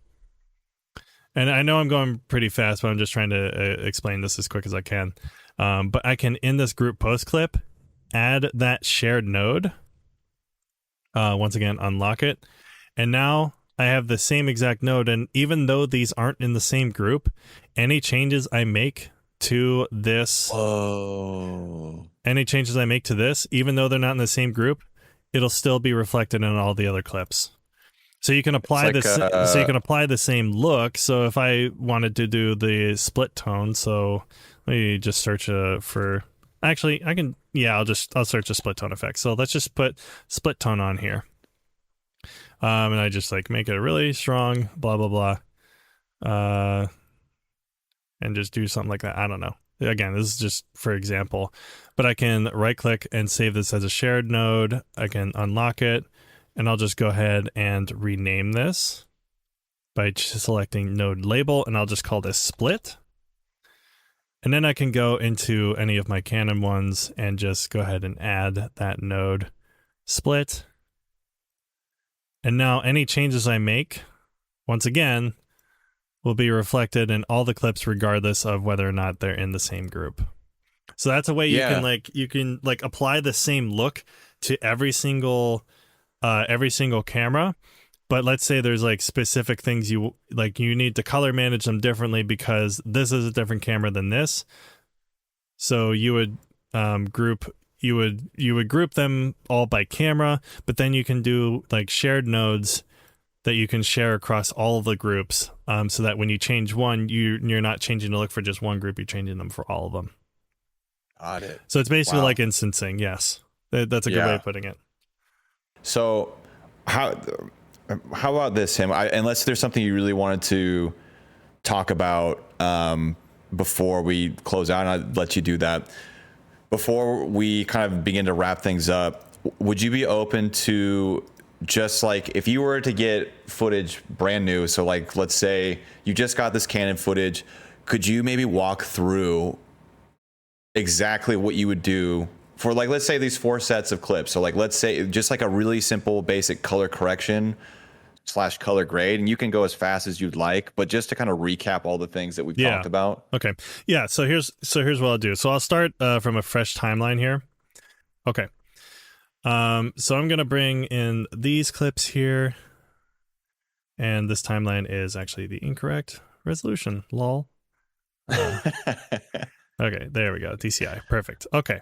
And I know I'm going pretty fast, but I'm just trying to explain this as quick as I can. But I can, in this group post clip, add that shared node. Once again, unlock it. And now I have the same exact node. And even though these aren't in the same group, any changes I make to this, any changes I make to this, even though they're not in the same group, it'll still be reflected in all the other clips. So you can apply like this. So you can apply the same look. So if I wanted to do the split tone, so let me just search for. Actually, I can. Yeah, I'll search a split tone effect. So let's just put split tone on here. And I just like make it really strong. Blah blah blah. And just do something like that. I don't know. Again, this is just for example. But I can right click and save this as a shared node. I can unlock it. And I'll just go ahead and rename this by selecting node label, and I'll just call this split. And then I can go into any of my Canon ones and just go ahead and add that node split. And now any changes I make, once again, will be reflected in all the clips regardless of whether or not they're in the same group. So that's a way you can apply the same look to every single camera, but let's say there's like specific things you need to color manage them differently because this is a different camera than this. So you would group them all by camera, but then you can do like shared nodes that you can share across all of the groups, so that when you change one, you're not changing the look for just one group, you're changing them for all of them. Got it. So it's basically like instancing. Yes, that's a good way of putting it. So how about this, Tim? Unless there's something you really wanted to talk about before we close out, and I'll let you do that. Before we kind of begin to wrap things up, would you be open to just like if you were to get footage brand new? So like, let's say you just got this Canon footage. Could you maybe walk through exactly what you would do for, like, let's say these 4 sets of clips? So like, let's say just like a really simple basic color correction / color grade, and you can go as fast as you'd like, but just to kind of recap all the things that we've talked about. Okay. Yeah. So here's what I'll do. So I'll start from a fresh timeline here. Okay. So I'm going to bring in these clips here, and this timeline is actually the incorrect resolution. Lol. Okay. There we go. DCI. Perfect. Okay.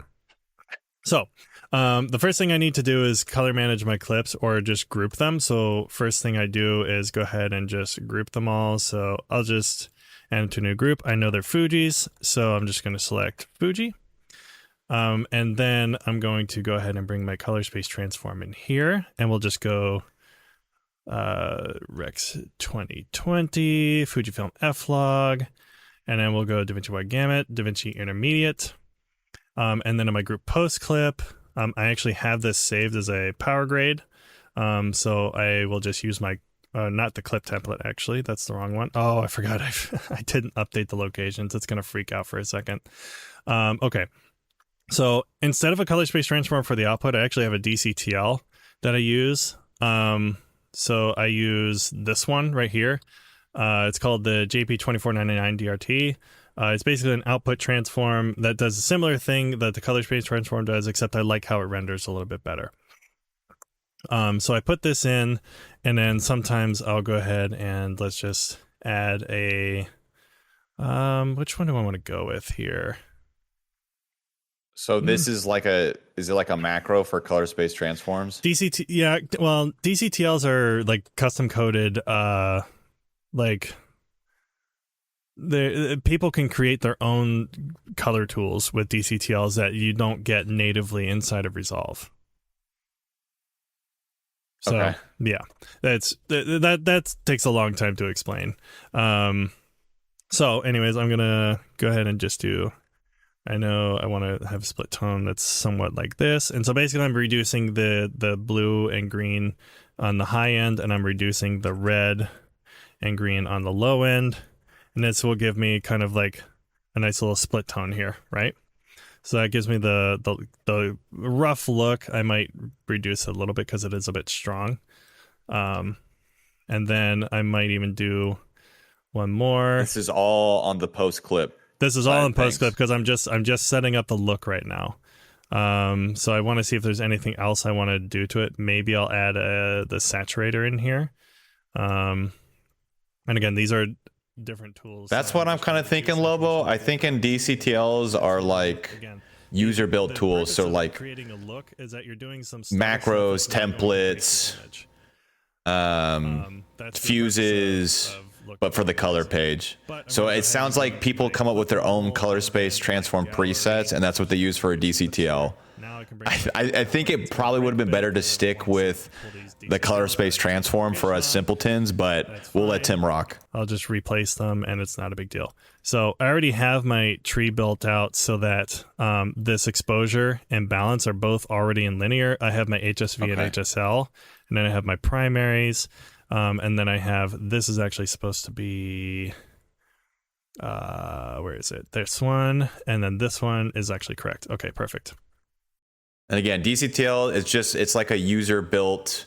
So the first thing I need to do is color manage my clips or just group them. So first thing I do is go ahead and just group them all. So I'll just add to a new group. I know they're Fuji's, so I'm just going to select Fuji. And then I'm going to go ahead and bring my color space transform in here, and we'll just go Rex 2020, Fujifilm F-Log, and then we'll go DaVinci Wide Gamut, DaVinci Intermediate. And then in my group post clip, I actually have this saved as a power grade. So I will just use my, not the clip template, actually. That's the wrong one. Oh, I forgot. I didn't update the locations. It's going to freak out for a second. Okay. So instead of a color space transform for the output, I actually have a DCTL that I use. So I use this one right here. It's called the JP2499 DRT. It's basically an output transform that does a similar thing that the color space transform does, except I like how it renders a little bit better. So I put this in, and then sometimes I'll go ahead and let's just add a, which one do I want to go with here? So this is like is it like a macro for color space transforms? Yeah, well, DCTLs are like custom coded, like people can create their own color tools with DCTLs that you don't get natively inside of Resolve. So okay. Yeah, that takes a long time to explain. So anyways, I'm gonna go ahead and just do, I know I want to have a split tone that's somewhat like this, and so basically I'm reducing the blue and green on the high end, and I'm reducing the red and green on the low end. And this will give me kind of like a nice little split tone here, right? So that gives me the rough look. I might reduce it a little bit because it is a bit strong. And then I might even do one more. This is all on the post clip. This is all in post clip because I'm just setting up the look right now. So I want to see if there's anything else I want to do to it. Maybe I'll add the saturator in here. And again, these are different tools. That's what I'm kind of thinking, Lobo. I think in DCTLs are like user built tools. So like creating a look is that you're doing some macros, templates, fuses, but for the color page. So it sounds like people come up with their own color space transform presets, and that's what they use for a DCTL. I think it probably would have been better to stick with the color space transform for us simpletons, but we'll let Tim rock. I'll just replace them, and it's not a big deal. So I already have my tree built out so that this exposure and balance are both already in linear. I have my HSV and HSL, and then I have my primaries. And then I have, this is actually supposed to be, where is it? This one, and then this one is actually correct. Okay, perfect. And again, DCTL is just, it's like a user built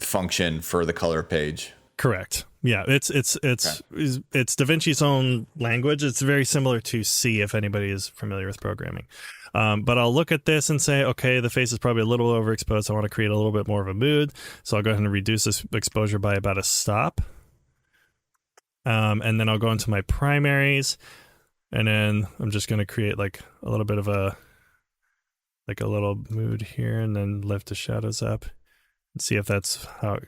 function for the color page. Correct. Yeah, it's DaVinci's own language. It's very similar to C if anybody is familiar with programming. But I'll look at this and say, okay, the face is probably a little overexposed. I want to create a little bit more of a mood. So I'll go ahead and reduce this exposure by about a stop. And then I'll go into my primaries. And then I'm just going to create like a little bit of a little mood here, and then lift the shadows up and see if that's how,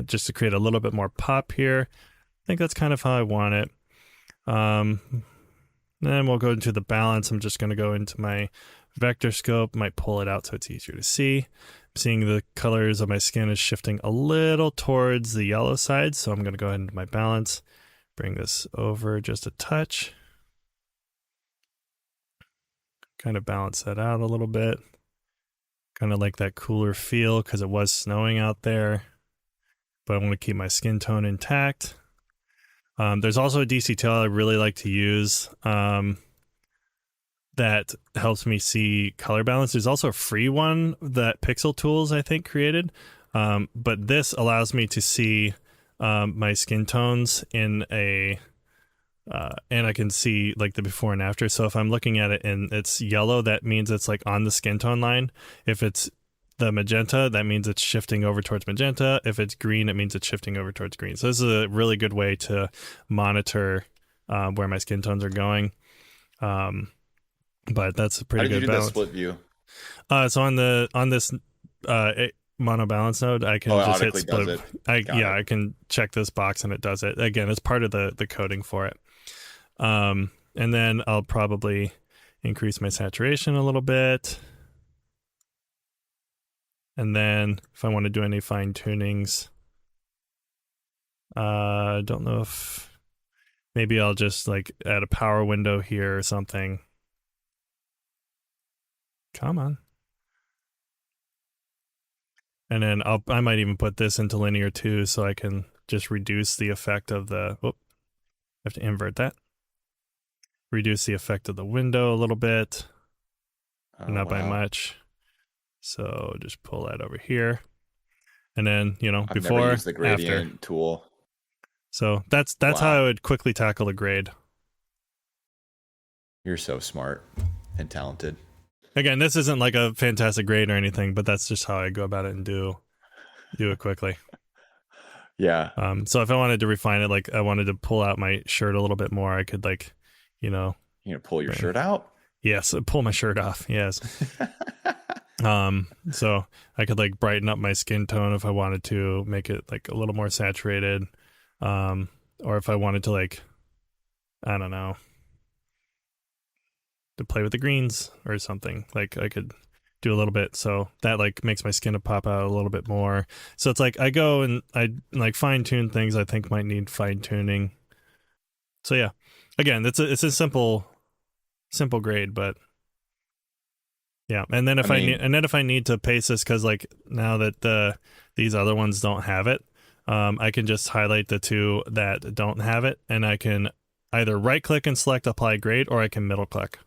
just to create a little bit more pop here. I think that's kind of how I want it. Then we'll go into the balance. I'm just going to go into my vector scope, might pull it out so it's easier to see. I'm seeing the colors of my skin is shifting a little towards the yellow side, so I'm going to go ahead into my balance, bring this over just a touch, kind of balance that out a little bit. Kind of like that cooler feel because it was snowing out there, but I want to keep my skin tone intact. There's also a DCTL I really like to use that helps me see color balance. There's also a free one that Pixel Tools, I think, created. But this allows me to see my skin tones in a... and I can see like the before and after. So if I'm looking at it and it's yellow, that means it's like on the skin tone line. If it's the magenta, that means it's shifting over towards magenta. If it's green, it means it's shifting over towards green. So this is a really good way to monitor where my skin tones are going. But that's a pretty good balance. How did you do that split view? So on this mono balance node, I can just hit split. I can check this box and it does it. Again, it's part of the coding for it. And then I'll probably increase my saturation a little bit. And then if I want to do any fine tunings, I don't know if maybe I'll just like add a power window here or something. Come on. And then I might even put this into linear too, so I can just reduce the effect of the, I have to invert that. Reduce the effect of the window a little bit, not by much. So just pull that over here. And then, I've before, never used the gradient after. tool. So that's how I would quickly tackle a grade. You're so smart and talented. Again, this isn't like a fantastic grade or anything, but that's just how I go about it and do it quickly. Yeah. So if I wanted to refine it, like I wanted to pull out my shirt a little bit more, I could You gonna pull your shirt out? Yes, pull my shirt off. Yes. So I could brighten up my skin tone if I wanted to, make it a little more saturated. Or if I wanted to I don't know, to play with the greens or something, I could do a little bit. So that makes my skin to pop out a little bit more. So it's I go and I fine tune things I think might need fine tuning. So yeah, again, it's a simple grade, but yeah. And then if I need to paste this, because now that these other ones don't have it, I can just highlight the two that don't have it, and I can either right click and select apply grade, or I can middle click.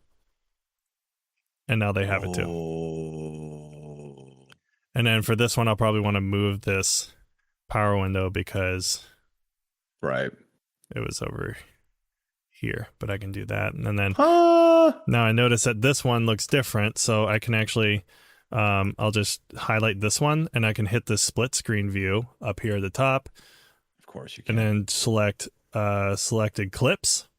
and now they have it too. Oh. And then for this one, I'll probably want to move this power window because Right. it was over here, but I can do that. And then now I notice that this one looks different, so I can actually I'll just highlight this one, and I can hit the split screen view up here at the top. Of course you can. And then select selected clips.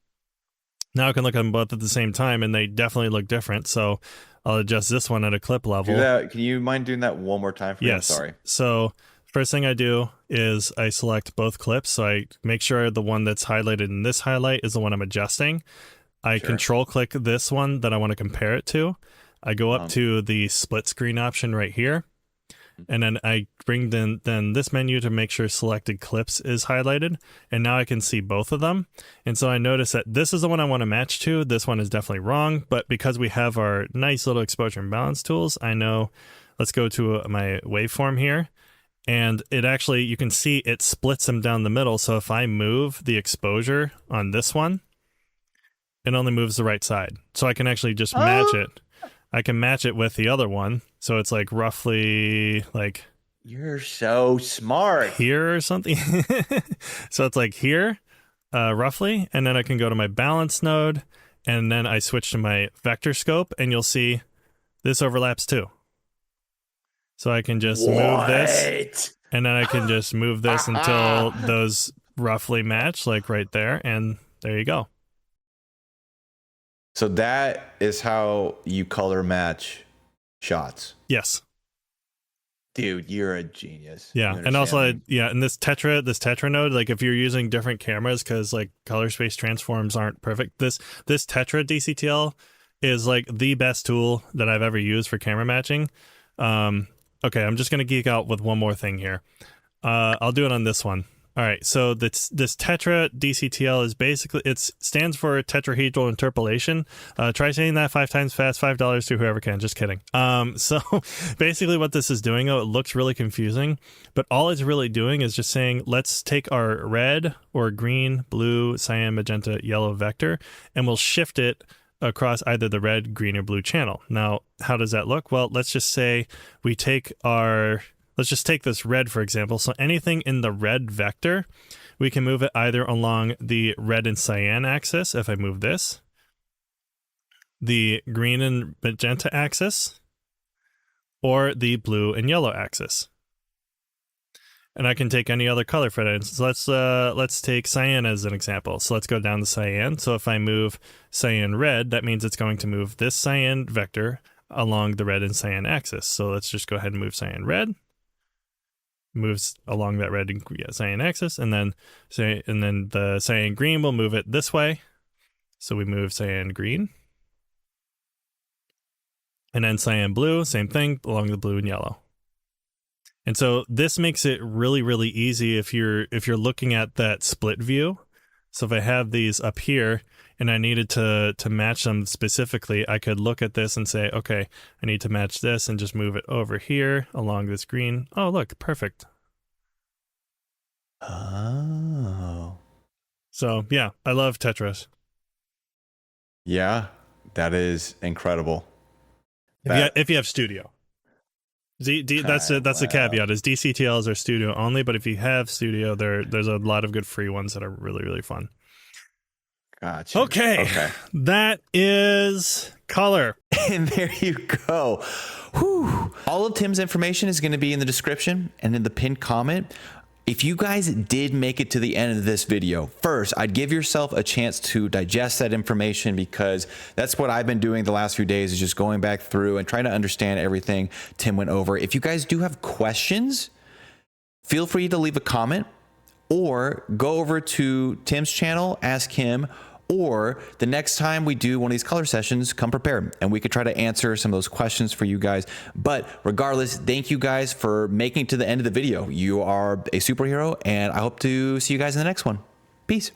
Now I can look at them both at the same time, and they definitely look different. So I'll adjust this one at a clip level. Can you mind doing that one more time for me? Yes. I'm sorry. So first thing I do is I select both clips. So I make sure the one that's highlighted in this highlight is the one I'm adjusting. I control click this one that I want to compare it to. I go up to the split screen option right here. And then I bring then this menu to make sure selected clips is highlighted. And now I can see both of them. And so I notice that this is the one I want to match to. This one is definitely wrong. But because we have our nice little exposure and balance tools, I know, let's go to my waveform here. And it actually, you can see it splits them down the middle. So if I move the exposure on this one, it only moves the right side. So I can actually just match it. I can match it with the other one. So it's like roughly like... You're so smart. Here or something. So it's like here, roughly. And then I can go to my balance node. And then I switch to my vector scope. And you'll see this overlaps too. So I can just move this. And then I can just move this until those roughly match, like right there. And there you go. So that is how you color match shots. Yes. Dude, you're a genius. Yeah. And also, and this Tetra node, like if you're using different cameras, because like color space transforms aren't perfect, this Tetra DCTL is like the best tool that I've ever used for camera matching. Okay, I'm just going to geek out with one more thing here. I'll do it on this one. All right, so this Tetra DCTL is basically, it stands for tetrahedral interpolation. Try saying that 5 times fast, $5 to whoever can. Just kidding. So basically what this is doing, it looks really confusing, but all it's really doing is just saying, let's take our red or green, blue, cyan, magenta, yellow vector, and we'll shift it across either the red, green, or blue channel. Now, how does that look? Well, let's just say we take let's just take this red, for example. So anything in the red vector, we can move it either along the red and cyan axis, if I move this, the green and magenta axis, or the blue and yellow axis. And I can take any other color for that. So let's take cyan as an example. So let's go down to cyan. So if I move cyan red, that means it's going to move this cyan vector along the red and cyan axis. So let's just go ahead and move cyan red. Moves along that red and cyan axis, and then the cyan green will move it this way. So we move cyan green, and then cyan blue, same thing along the blue and yellow. And so this makes it really, really easy if you're looking at that split view. So if I have these up here and I needed to match them specifically, I could look at this and say, okay, I need to match this and just move it over here along this green. Oh, look, perfect. Oh. So yeah, I love Tetris. Yeah, that is incredible. If you have Studio. That's the caveat, is DCTLs are Studio only, but if you have Studio, there's a lot of good free ones that are really, really fun. Gotcha. Okay. That is color. And there you go. Whew. All of Tim's information is going to be in the description and in the pinned comment. If you guys did make it to the end of this video, first, I'd give yourself a chance to digest that information, because that's what I've been doing the last few days, is just going back through and trying to understand everything Tim went over. If you guys do have questions, feel free to leave a comment or go over to Tim's channel, ask him, or the next time we do one of these color sessions, come prepared and we could try to answer some of those questions for you guys. But regardless, thank you guys for making it to the end of the video. You are a superhero, and I hope to see you guys in the next one. Peace.